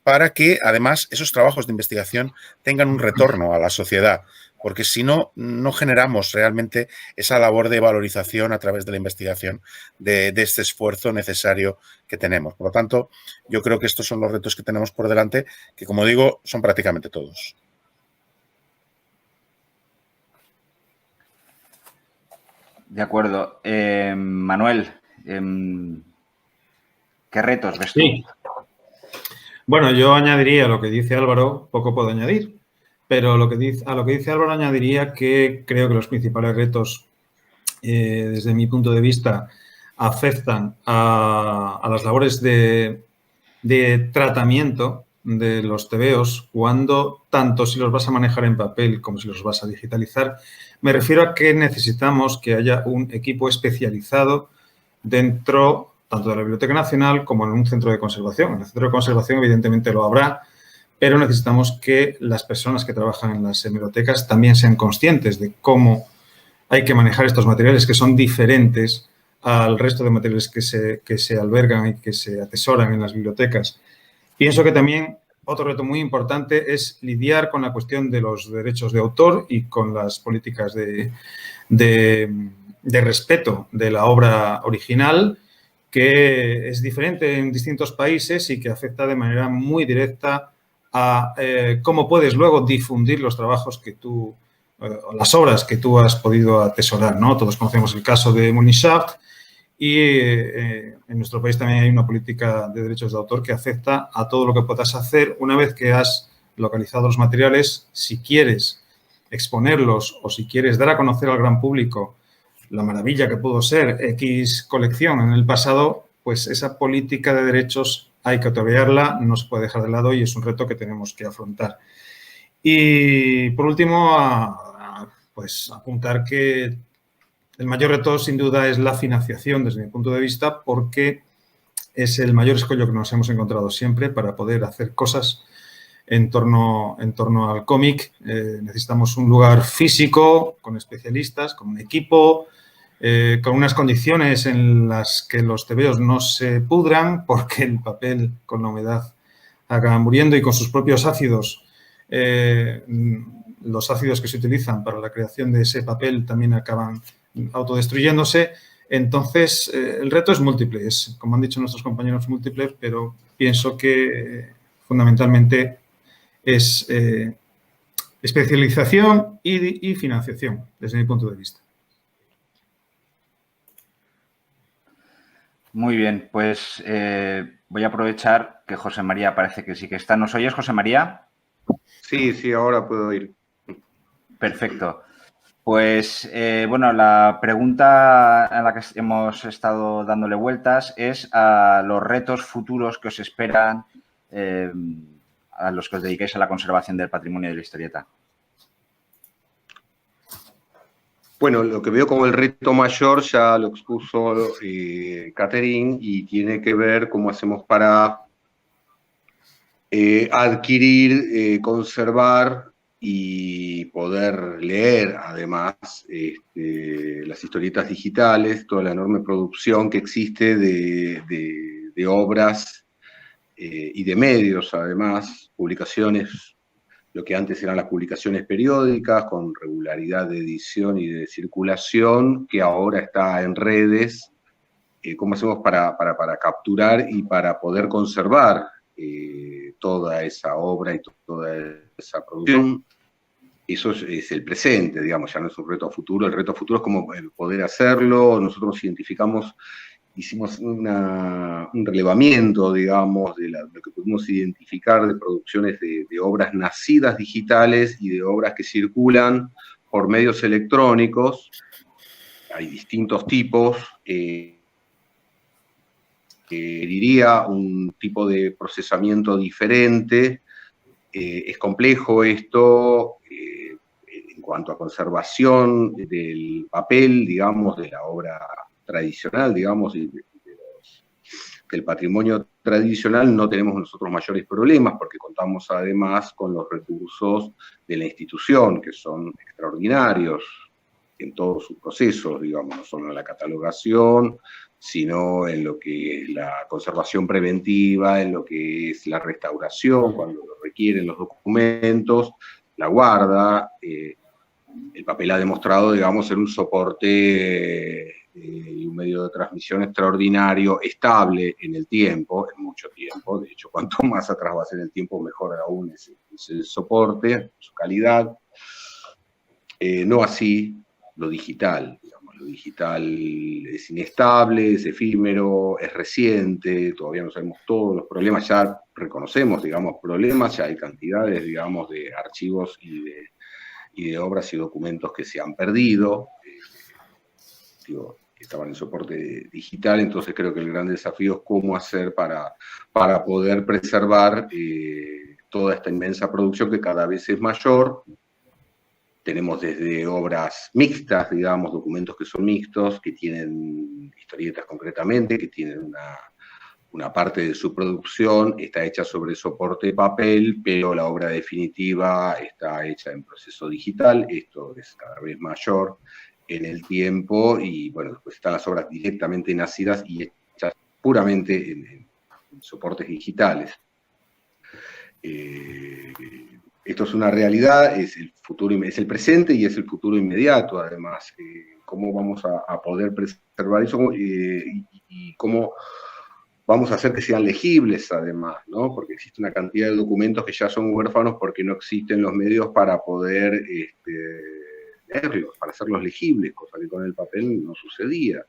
para que además esos trabajos de investigación tengan un retorno a la sociedad, porque si no, no generamos realmente esa labor de valorización a través de la investigación de este esfuerzo necesario que tenemos. Por lo tanto, yo creo que estos son los retos que tenemos por delante, que como digo, son prácticamente todos. De acuerdo. Manuel, ¿qué retos ves tú? Sí. Bueno, yo añadiría lo que dice Álvaro, poco puedo añadir, pero a lo que dice Álvaro añadiría que creo que los principales retos, desde mi punto de vista, afectan a las labores de tratamiento de los tebeos cuando, tanto si los vas a manejar en papel como si los vas a digitalizar, me refiero a que necesitamos que haya un equipo especializado dentro tanto de la Biblioteca Nacional como en un centro de conservación. En el centro de conservación evidentemente lo habrá, pero necesitamos que las personas que trabajan en las hemerotecas también sean conscientes de cómo hay que manejar estos materiales que son diferentes al resto de materiales que se albergan y que se atesoran en las bibliotecas. Pienso que también otro reto muy importante es lidiar con la cuestión de los derechos de autor y con las políticas de respeto de la obra original, que es diferente en distintos países y que afecta de manera muy directa a cómo puedes luego difundir los trabajos que tú, las obras que tú has podido atesorar, ¿no? Todos conocemos el caso de Munichaft y en nuestro país también hay una política de derechos de autor que afecta a todo lo que puedas hacer una vez que has localizado los materiales. Si quieres exponerlos o si quieres dar a conocer al gran público la maravilla que pudo ser X colección en el pasado, pues esa política de derechos hay que otorgarla, no se puede dejar de lado y es un reto que tenemos que afrontar. Y por último, pues apuntar que el mayor reto, sin duda, es la financiación, desde mi punto de vista, porque es el mayor escollo que nos hemos encontrado siempre para poder hacer cosas en torno al cómic. Necesitamos un lugar físico, con especialistas, con un equipo, con unas condiciones en las que los tebeos no se pudran, porque el papel con la humedad acaba muriendo y con sus propios ácidos. Los ácidos que se utilizan para la creación de ese papel también acaban autodestruyéndose. Entonces, el reto es múltiple, es, como han dicho nuestros compañeros, múltiple, pero pienso que fundamentalmente es especialización y financiación, desde mi punto de vista. Muy bien, pues voy a aprovechar que José María parece que sí que está. ¿Nos oyes, José María? Sí, ahora puedo ir. Perfecto. Pues, bueno, la pregunta a la que hemos estado dándole vueltas es a los retos futuros que os esperan a los que os dediquéis a la conservación del patrimonio de la historieta. Bueno, lo que veo como el reto mayor ya lo expuso Catherine y tiene que ver cómo hacemos para adquirir, conservar y poder leer, además, las historietas digitales, toda la enorme producción que existe de obras y de medios, además, publicaciones, lo que antes eran las publicaciones periódicas, con regularidad de edición y de circulación, que ahora está en redes cómo hacemos para capturar y para poder conservar toda esa obra y toda esa producción. Eso es el presente, digamos, ya no es un reto a futuro. El reto a futuro es cómo poder hacerlo. Nosotros hicimos un relevamiento, digamos, de lo que pudimos identificar de producciones de obras nacidas digitales y de obras que circulan por medios electrónicos. Hay distintos tipos. Diría un tipo de procesamiento diferente. Es complejo esto en cuanto a conservación del papel, digamos, de la obra tradicional, digamos, del patrimonio tradicional. No tenemos nosotros mayores problemas porque contamos además con los recursos de la institución, que son extraordinarios en todos sus procesos, digamos, no solo en la catalogación, sino en lo que es la conservación preventiva, en lo que es la restauración, cuando lo requieren los documentos, la guarda. El papel ha demostrado, digamos, ser un soporte y un medio de transmisión extraordinario, estable en el tiempo, en mucho tiempo. De hecho, cuanto más atrás va a ser el tiempo, mejor aún es el soporte, su calidad. No así lo digital, digamos. Lo digital es inestable, es efímero, es reciente, todavía no sabemos todos los problemas, ya reconocemos, digamos, problemas, ya hay cantidades, digamos, de archivos y de obras y documentos que se han perdido, que estaban en soporte digital. Entonces creo que el gran desafío es cómo hacer para poder preservar toda esta inmensa producción que cada vez es mayor. Tenemos desde obras mixtas, digamos, documentos que son mixtos, que tienen historietas concretamente, que tienen una parte de su producción, está hecha sobre soporte de papel, pero la obra definitiva está hecha en proceso digital. Esto es cada vez mayor en el tiempo, y bueno, después están las obras directamente nacidas y hechas puramente en soportes digitales. Esto es una realidad, es el futuro, es el presente y es el futuro inmediato, además. ¿Cómo vamos a poder preservar eso y cómo vamos a hacer que sean legibles, además, ¿no? Porque existe una cantidad de documentos que ya son huérfanos porque no existen los medios para poder leerlos, para hacerlos legibles, cosa que con el papel no sucedía.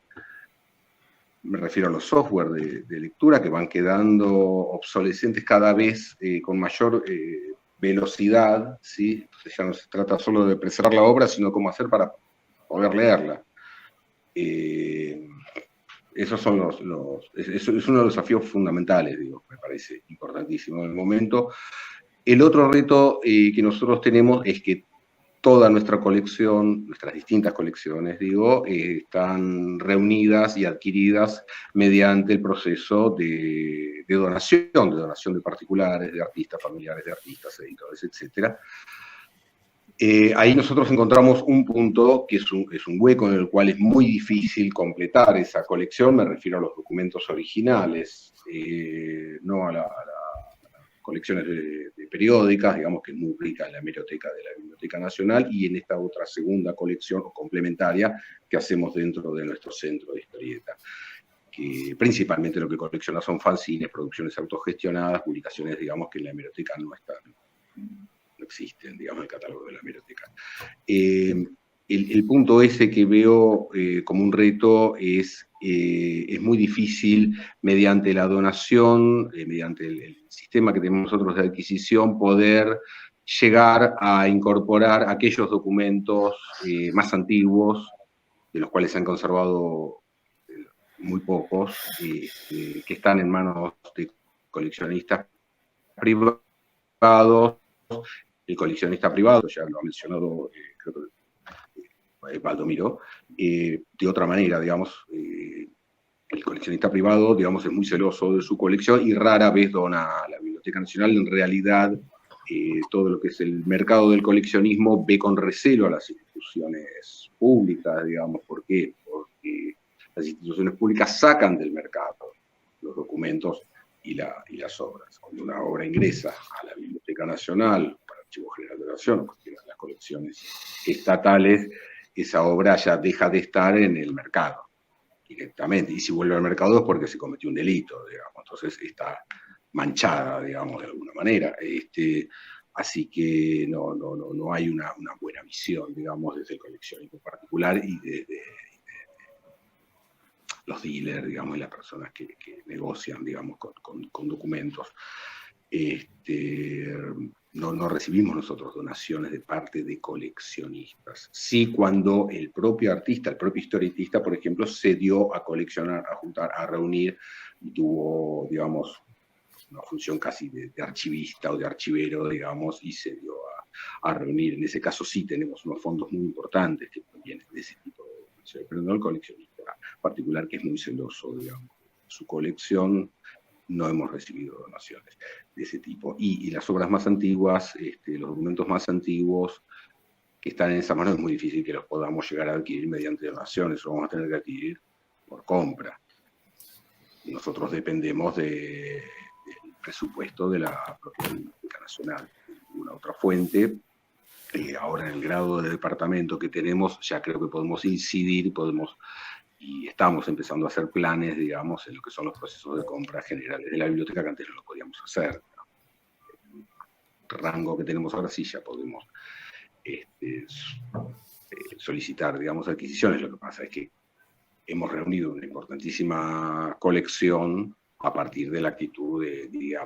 Me refiero a los software de lectura que van quedando obsolescentes cada vez con mayor velocidad, ¿sí? Entonces ya no se trata solo de preservar la obra, sino cómo hacer para poder leerla. Esos son es uno de los desafíos fundamentales, digo, me parece importantísimo en el momento. El otro reto que nosotros tenemos es que toda nuestra colección, nuestras distintas colecciones, digo, están reunidas y adquiridas mediante el proceso de donación de particulares, de artistas, familiares de artistas, editores, etc. Ahí nosotros encontramos un punto que es un hueco en el cual es muy difícil completar esa colección. Me refiero a los documentos originales, no a las colecciones de periódicas, digamos, que es muy rica en la hemeroteca de la Biblioteca Nacional, y en esta otra segunda colección o complementaria que hacemos dentro de nuestro centro de historieta, que principalmente lo que colecciona son fanzines, producciones autogestionadas, publicaciones, digamos, que en la hemeroteca no existen, digamos, en el catálogo de la hemeroteca. El punto ese que veo como un reto es muy difícil mediante la donación, mediante el sistema que tenemos nosotros de adquisición, poder llegar a incorporar aquellos documentos más antiguos, de los cuales se han conservado muy pocos, que están en manos de coleccionistas privados. El coleccionista privado, ya lo ha mencionado, creo que Valdomiro, de otra manera, digamos, el coleccionista privado, digamos, es muy celoso de su colección y rara vez dona a la Biblioteca Nacional. En realidad, todo lo que es el mercado del coleccionismo ve con recelo a las instituciones públicas, digamos. ¿Por qué? Porque las instituciones públicas sacan del mercado los documentos y las obras. Cuando una obra ingresa a la Biblioteca Nacional, para Archivo General de la Nación, o cualquiera de las colecciones estatales, esa obra ya deja de estar en el mercado. directamente. Y si vuelve al mercado es porque se cometió un delito, digamos. Entonces está manchada, digamos, de alguna manera. Así que no hay una buena visión, digamos, desde el coleccionismo particular y desde los dealers, digamos, y las personas que negocian, digamos, con documentos. No recibimos nosotros donaciones de parte de coleccionistas. Sí, cuando el propio artista, el propio historietista, por ejemplo, se dio a coleccionar, a juntar, a reunir, y tuvo, digamos, una función casi de archivista o de archivero, digamos, y se dio a reunir. En ese caso sí tenemos unos fondos muy importantes que provienen de ese tipo de donaciones, pero no el coleccionista particular, que es muy celoso, digamos, su colección. No hemos recibido donaciones de ese tipo. Y las obras más antiguas, los documentos más antiguos que están en esa mano, es muy difícil que los podamos llegar a adquirir mediante donaciones, lo vamos a tener que adquirir por compra. Nosotros dependemos del presupuesto de la propia Biblioteca Nacional. Una otra fuente, ahora en el grado de departamento que tenemos, ya creo que podemos incidir, y estamos empezando a hacer planes, digamos, en lo que son los procesos de compra generales de la biblioteca, que antes no lo podíamos hacer. El rango que tenemos ahora sí ya podemos solicitar, digamos, adquisiciones. Lo que pasa es que hemos reunido una importantísima colección a partir de la actitud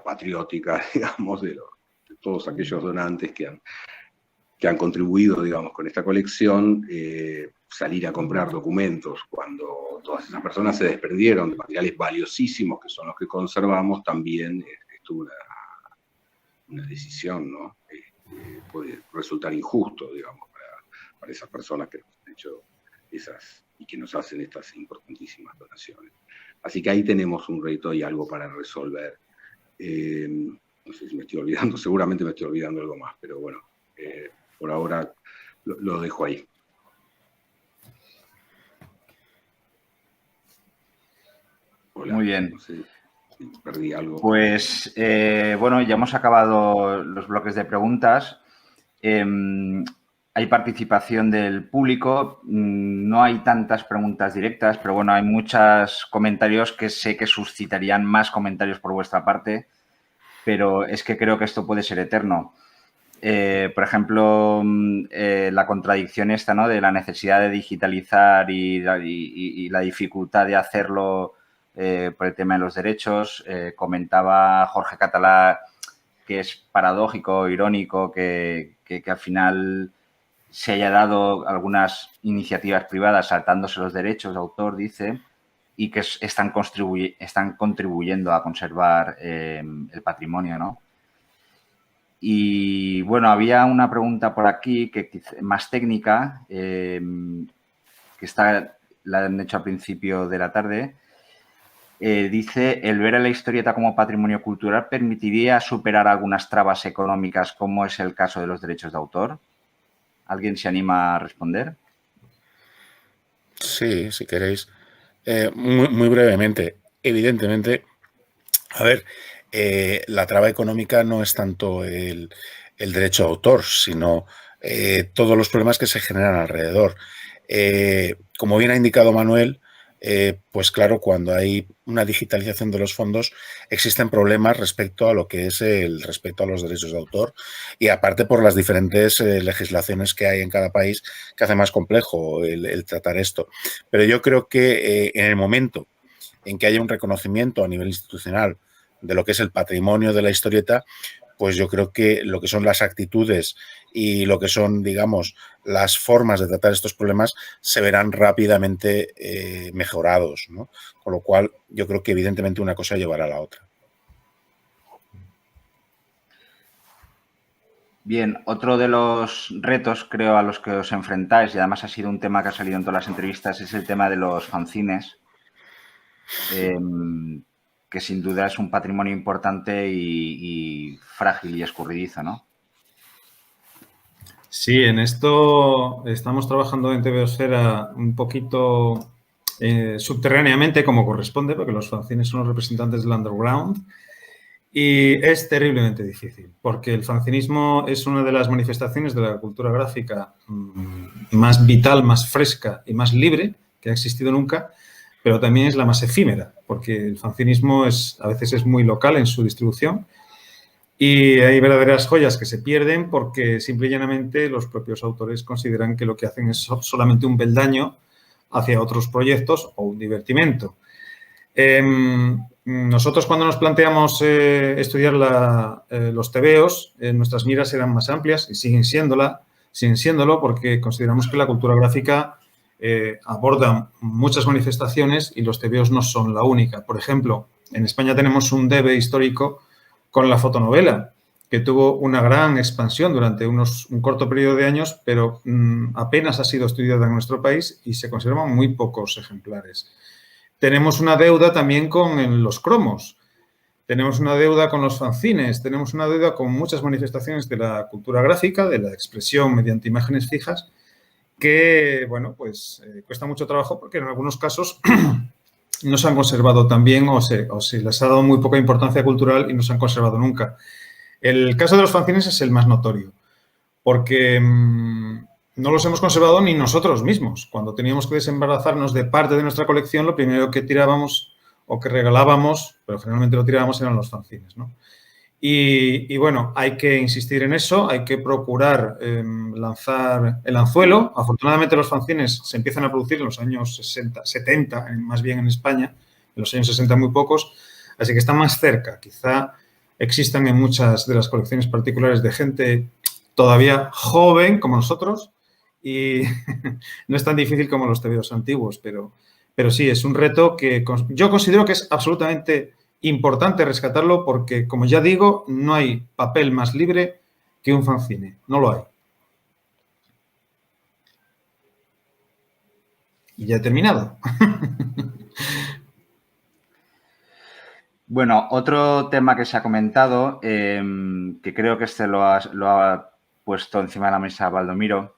patriótica, digamos, de todos aquellos donantes que han contribuido, digamos, con esta colección. Salir a comprar documentos cuando todas esas personas se desprendieron de materiales valiosísimos, que son los que conservamos, también estuvo una decisión, ¿no? Puede resultar injusto, digamos, para esas personas que nos han hecho y que nos hacen estas importantísimas donaciones. Así que ahí tenemos un reto y algo para resolver. No sé si me estoy olvidando, seguramente me estoy olvidando algo más, pero bueno, por ahora lo dejo ahí. Hola, muy bien. No sé si perdí algo. Pues, bueno, ya hemos acabado los bloques de preguntas. Hay participación del público. No hay tantas preguntas directas, pero bueno, hay muchos comentarios que sé que suscitarían más comentarios por vuestra parte, pero es que creo que esto puede ser eterno. Por ejemplo, la contradicción esta, ¿no?, de la necesidad de digitalizar y la dificultad de hacerlo por el tema de los derechos. Comentaba Jorge Catalá que es paradójico, irónico, que al final se haya dado algunas iniciativas privadas saltándose los derechos de autor, dice, y que están contribuyendo a conservar el patrimonio, ¿no? Y bueno, había una pregunta por aquí que más técnica, que la han hecho al principio de la tarde. Dice, ¿el ver a la historieta como patrimonio cultural permitiría superar algunas trabas económicas, como es el caso de los derechos de autor? ¿Alguien se anima a responder? Sí, si queréis. Muy brevemente. Evidentemente, a ver, la traba económica no es tanto el derecho de autor, sino todos los problemas que se generan alrededor. Como bien ha indicado Manuel, pues claro, cuando hay una digitalización de los fondos existen problemas respecto a lo que es el respeto a los derechos de autor, y aparte por las diferentes legislaciones que hay en cada país, que hace más complejo el tratar esto. Pero yo creo que en el momento en que haya un reconocimiento a nivel institucional de lo que es el patrimonio de la historieta, pues yo creo que lo que son las actitudes y lo que son, digamos, las formas de tratar estos problemas se verán rápidamente mejorados, ¿no? Con lo cual, yo creo que evidentemente una cosa llevará a la otra. Bien, otro de los retos, creo, a los que os enfrentáis, y además ha sido un tema que ha salido en todas las entrevistas, es el tema de los fanzines, que sin duda es un patrimonio importante y frágil y escurridizo, ¿no? Sí, en esto estamos trabajando en TVOsfera un poquito subterráneamente, como corresponde, porque los fanzines son los representantes del underground, y es terriblemente difícil, porque el fanzinismo es una de las manifestaciones de la cultura gráfica más vital, más fresca y más libre que ha existido nunca, pero también es la más efímera, porque el fanzinismo a veces es muy local en su distribución y hay verdaderas joyas que se pierden porque simple y llanamente los propios autores consideran que lo que hacen es solamente un peldaño hacia otros proyectos o un divertimento. Nosotros cuando nos planteamos estudiar los tebeos, nuestras miras eran más amplias y siguen siéndolo porque consideramos que la cultura gráfica aborda muchas manifestaciones y los tebeos no son la única. Por ejemplo, en España tenemos un debe histórico con la fotonovela, que tuvo una gran expansión durante un corto periodo de años, pero apenas ha sido estudiada en nuestro país y se conservan muy pocos ejemplares. Tenemos una deuda también con los cromos, tenemos una deuda con los fanzines, tenemos una deuda con muchas manifestaciones de la cultura gráfica, de la expresión mediante imágenes fijas, que, bueno, pues cuesta mucho trabajo porque en algunos casos no se han conservado tan bien o se les ha dado muy poca importancia cultural y no se han conservado nunca. El caso de los fanzines es el más notorio, porque no los hemos conservado ni nosotros mismos. Cuando teníamos que desembarazarnos de parte de nuestra colección, lo primero que tirábamos o que regalábamos, pero generalmente lo tirábamos, eran los fanzines, ¿no? Y bueno, hay que insistir en eso, hay que procurar lanzar el anzuelo. Afortunadamente los fanzines se empiezan a producir en los años 60, 70, más bien en España, en los años 60 muy pocos, así que están más cerca. Quizá existan en muchas de las colecciones particulares de gente todavía joven como nosotros y no es tan difícil como los tebeos antiguos, pero sí, es un reto que yo considero que es absolutamente importante rescatarlo porque, como ya digo, no hay papel más libre que un fanzine. No lo hay. Y ya he terminado. Bueno, otro tema que se ha comentado, que creo que lo ha puesto encima de la mesa Baldomiro,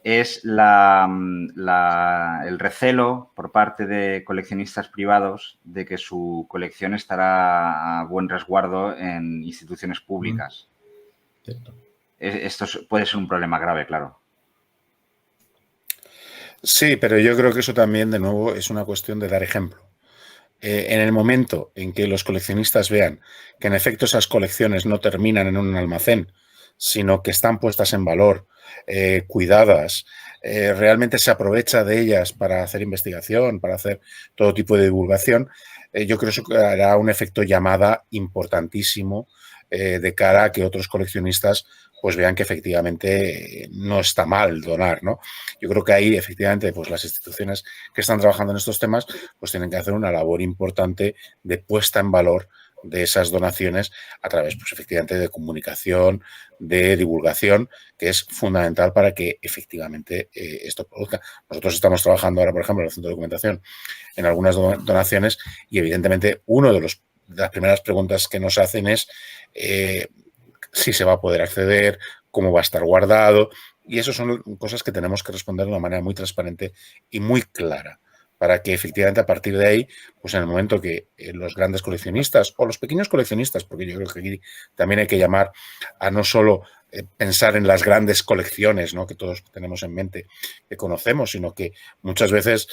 es el recelo por parte de coleccionistas privados de que su colección estará a buen resguardo en instituciones públicas. Cierto. Esto puede ser un problema grave, claro. Sí, pero yo creo que eso también, de nuevo, es una cuestión de dar ejemplo. En el momento en que los coleccionistas vean que en efecto esas colecciones no terminan en un almacén, sino que están puestas en valor, cuidadas, realmente se aprovecha de ellas para hacer investigación, para hacer todo tipo de divulgación, yo creo que eso hará un efecto llamada importantísimo de cara a que otros coleccionistas pues vean que efectivamente no está mal donar, ¿no? Yo creo que ahí efectivamente pues las instituciones que están trabajando en estos temas pues tienen que hacer una labor importante de puesta en valor de esas donaciones a través, pues efectivamente, de comunicación, de divulgación, que es fundamental para que efectivamente esto produzca. Nosotros estamos trabajando ahora, por ejemplo, en el Centro de Documentación en algunas donaciones y evidentemente una de las primeras preguntas que nos hacen es si se va a poder acceder, cómo va a estar guardado, y eso son cosas que tenemos que responder de una manera muy transparente y muy clara, para que efectivamente a partir de ahí, pues en el momento que los grandes coleccionistas o los pequeños coleccionistas, porque yo creo que aquí también hay que llamar a no solo pensar en las grandes colecciones, ¿no?, que todos tenemos en mente, que conocemos, sino que muchas veces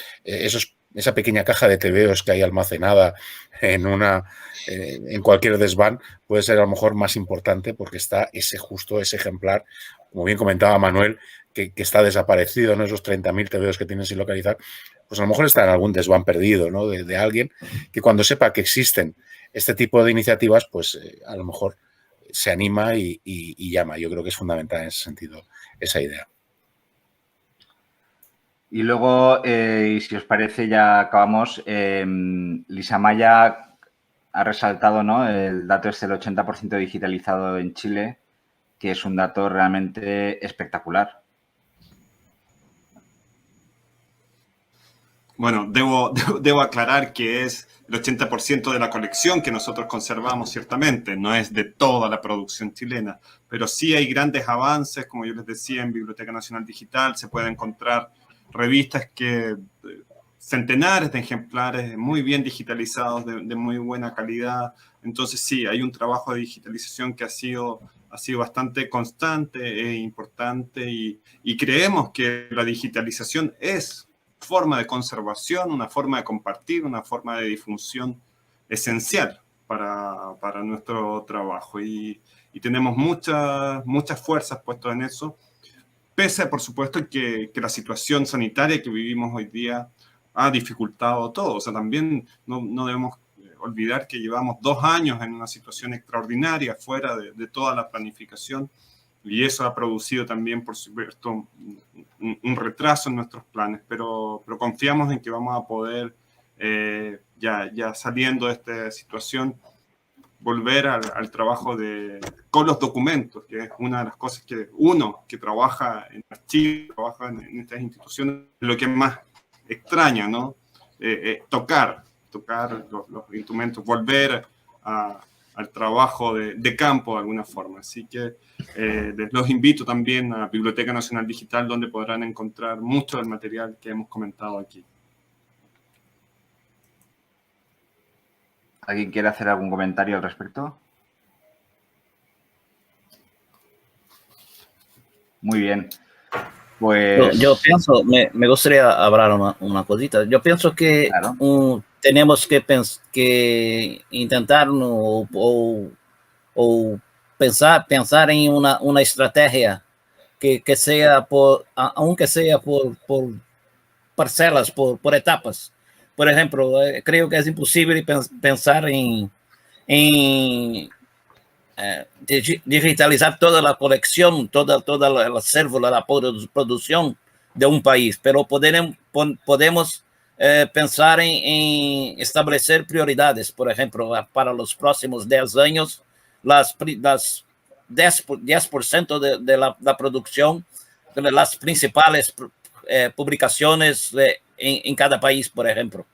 esa pequeña caja de tebeos que hay almacenada en cualquier desván puede ser a lo mejor más importante porque está ese ejemplar, como bien comentaba Manuel, que está desaparecido, ¿no? Esos 30.000 tebeos que tienen sin localizar, pues a lo mejor está en algún desván perdido, ¿no?, de alguien que cuando sepa que existen este tipo de iniciativas, pues a lo mejor se anima y llama. Yo creo que es fundamental en ese sentido esa idea. Y luego, y si os parece, ya acabamos. Lisa Maya ha resaltado, ¿no?, el dato es el 80% digitalizado en Chile, que es un dato realmente espectacular. Bueno, debo aclarar que es el 80% de la colección que nosotros conservamos, ciertamente, no es de toda la producción chilena, pero sí hay grandes avances, como yo les decía, en Biblioteca Nacional Digital se pueden encontrar revistas centenares de ejemplares muy bien digitalizados, de muy buena calidad. Entonces sí, hay un trabajo de digitalización que ha sido bastante constante e importante y creemos que la digitalización es forma de conservación, una forma de compartir, una forma de difusión esencial para nuestro trabajo. Y tenemos muchas fuerzas puestas en eso, pese a, por supuesto, que la situación sanitaria que vivimos hoy día ha dificultado todo. O sea, también no debemos olvidar que llevamos 2 años en una situación extraordinaria, fuera de toda la planificación, y eso ha producido también, por supuesto, un retraso en nuestros planes, pero confiamos en que vamos a poder, ya saliendo de esta situación, volver al trabajo con los documentos, que es una de las cosas que uno que trabaja en archivos, trabaja en estas instituciones, lo que más extraña, ¿no? Tocar los instrumentos, volver al trabajo de campo de alguna forma. Así que los invito también a la Biblioteca Nacional Digital, donde podrán encontrar mucho del material que hemos comentado aquí. ¿Alguien quiere hacer algún comentario al respecto? Muy bien. Pues yo pienso, me gustaría hablar una cosita. Yo pienso que claro, tenemos que intentar o pensar en una estrategia que sea aunque sea por parcelas, por etapas. Por ejemplo, creo que es imposible pensar en digitalizar toda la colección, toda el acervo, la producción de un país, pero podemos pensar en establecer prioridades. Por ejemplo, para los próximos 10 años, las 10% de la producción, de las principales publicaciones en cada país, por ejemplo.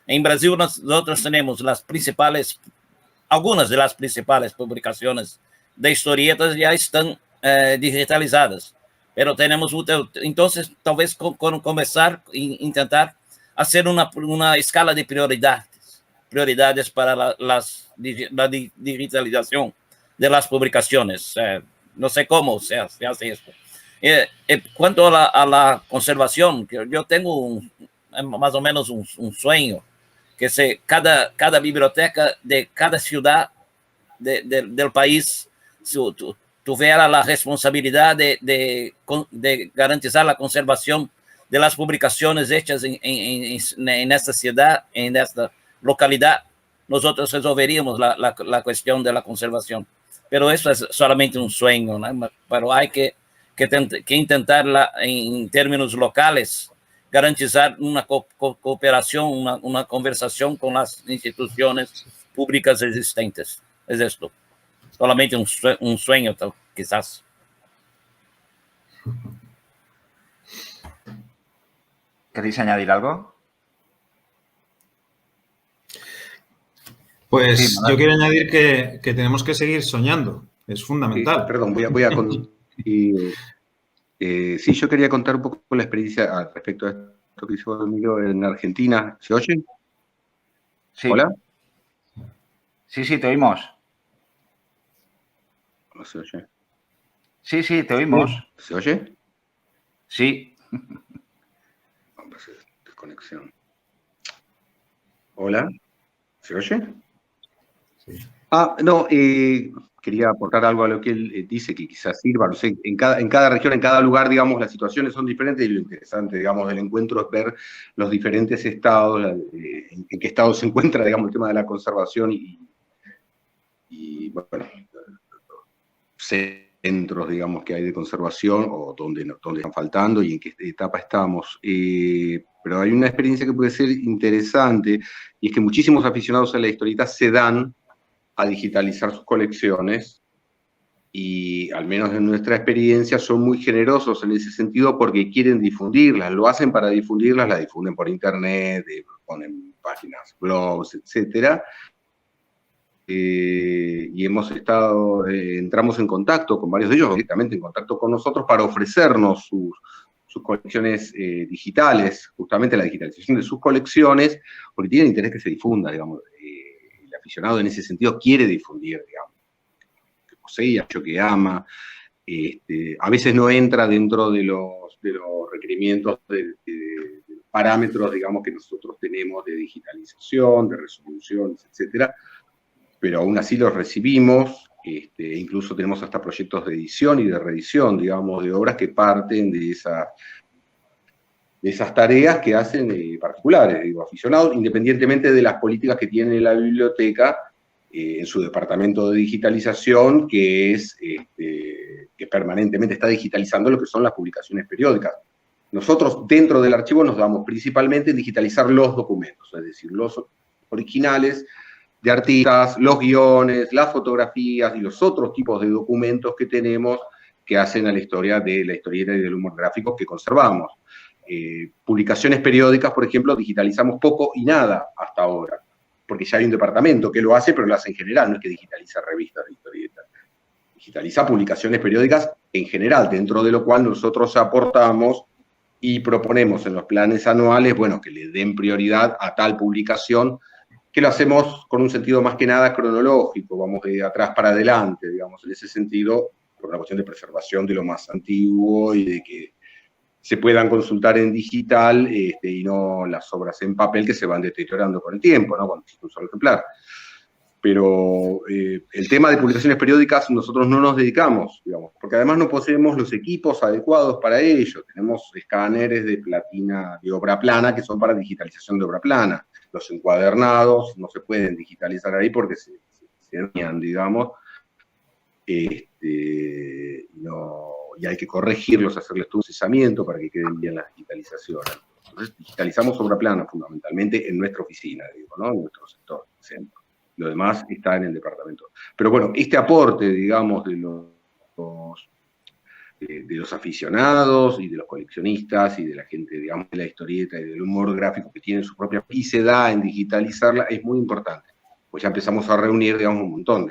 En Brasil nosotros tenemos algunas de las principales publicaciones de historietas ya están digitalizadas, pero tenemos, entonces, talvez comenzar a intentar hacer una escala de prioridades para la digitalización de las publicaciones. No sé cómo se hace esto. Cuanto a la conservación, yo tengo más o menos un sueño, que cada biblioteca de cada ciudad del país tuviera la responsabilidad de garantizar la conservación de las publicaciones hechas en esta ciudad, en esta localidad. Nosotros resolveríamos la cuestión de la conservación. Pero eso es solamente un sueño, ¿no? Pero hay que intentarla en términos locales, garantizar una cooperación, una conversación con las instituciones públicas existentes. Es esto. Solamente un sueño, quizás. ¿Queréis añadir algo? Pues sí, yo quiero añadir que tenemos que seguir soñando. Es fundamental. Sí, perdón, voy a sí, yo quería contar un poco la experiencia respecto a esto que hizo Domingo en Argentina. ¿Se oye? Sí. ¿Hola? Sí, te oímos. ¿No se oye? Sí, te oímos. ¿Se oye? Sí. Vamos a hacer desconexión. ¿Hola? ¿Se oye? Sí. No, quería aportar algo a lo que él dice, que quizás sirva. No sé, en cada región, en cada lugar, digamos, las situaciones son diferentes, y lo interesante, digamos, del encuentro es ver los diferentes estados, en qué estado se encuentra, digamos, el tema de la conservación y bueno, centros, digamos, que hay de conservación o donde están faltando y en qué etapa estamos. Pero hay una experiencia que puede ser interesante, y es que muchísimos aficionados a la historieta se dan a digitalizar sus colecciones, y al menos en nuestra experiencia son muy generosos en ese sentido porque quieren difundirlas, lo hacen para difundirlas, las difunden por internet, ponen páginas, blogs, etcétera. Y entramos en contacto con varios de ellos, directamente en contacto con nosotros, para ofrecernos sus colecciones digitales, justamente la digitalización de sus colecciones, porque tienen interés que se difunda, digamos. El aficionado en ese sentido quiere difundir, digamos, que posee, aquello que ama. A veces no entra dentro de los requerimientos de parámetros, digamos, que nosotros tenemos de digitalización, de resoluciones, etcétera, pero aún así los recibimos, incluso tenemos hasta proyectos de edición y de reedición, digamos, de obras que parten de esas tareas que hacen particulares, digo, aficionados, independientemente de las políticas que tiene la biblioteca en su departamento de digitalización, que es que permanentemente está digitalizando lo que son las publicaciones periódicas. Nosotros dentro del archivo nos damos principalmente en digitalizar los documentos, es decir, los originales de artistas, los guiones, las fotografías y los otros tipos de documentos que tenemos que hacen a la historia de la historieta y del humor gráfico que conservamos. Publicaciones periódicas, por ejemplo, digitalizamos poco y nada hasta ahora, porque ya hay un departamento que lo hace, pero lo hace en general, no es que digitaliza revistas de historietas. Digitaliza publicaciones periódicas en general, dentro de lo cual nosotros aportamos y proponemos en los planes anuales, bueno, que le den prioridad a tal publicación, que lo hacemos con un sentido más que nada cronológico, vamos de atrás para adelante, digamos, en ese sentido, por una cuestión de preservación de lo más antiguo y de que se puedan consultar en digital y no las obras en papel que se van deteriorando con el tiempo, ¿no? Cuando existe un solo ejemplar. Pero el tema de publicaciones periódicas nosotros no nos dedicamos, digamos, porque además no poseemos los equipos adecuados para ello. Tenemos escáneres de platina, de obra plana, que son para digitalización de obra plana. Los encuadernados no se pueden digitalizar ahí porque se dañan, digamos. Y hay que corregirlos, hacerles todo un procesamiento para que queden bien las digitalizaciones. Entonces, digitalizamos obra plana fundamentalmente en nuestra oficina, digo, ¿no? En nuestro sector, centro. Lo demás está en el departamento. Pero bueno, este aporte, digamos, de los aficionados y de los coleccionistas y de la gente, digamos, de la historieta y del humor gráfico que tiene su propia, y se da en digitalizarla, es muy importante. Pues ya empezamos a reunir, digamos, un montón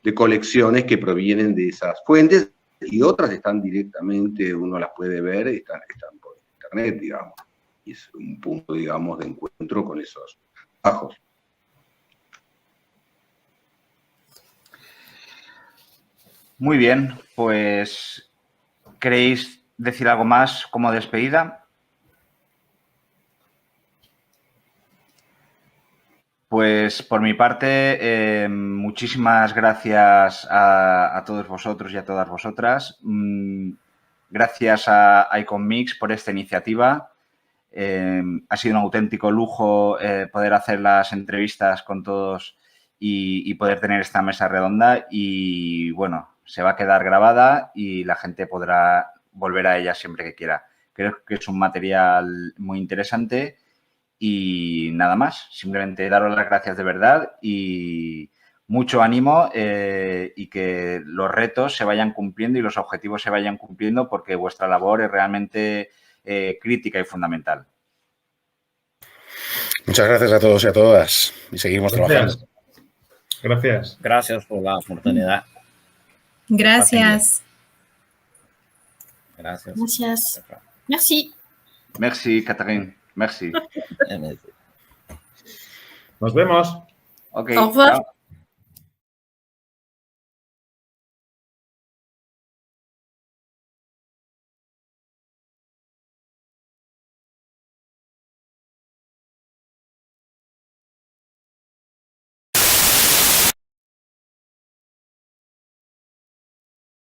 de colecciones que provienen de esas fuentes y otras están directamente, uno las puede ver, están por internet, digamos. Y es un punto, digamos, de encuentro con esos trabajos. Muy bien, pues ¿queréis decir algo más como despedida? Pues por mi parte, muchísimas gracias a todos vosotros y a todas vosotras. Gracias a Icon Mix por esta iniciativa. Ha sido un auténtico lujo poder hacer las entrevistas con todos y poder tener esta mesa redonda. Y bueno, se va a quedar grabada y la gente podrá volver a ella siempre que quiera. Creo que es un material muy interesante. Y nada más, simplemente daros las gracias de verdad y mucho ánimo y que los retos se vayan cumpliendo y los objetivos se vayan cumpliendo porque vuestra labor es realmente crítica y fundamental. Muchas gracias a todos y a todas y seguimos trabajando. Gracias. Gracias por la oportunidad. Gracias. Gracias. Gracias. Merci. Merci, Catherine. Merci. Nos vemos. Ok. Au revoir. Chao.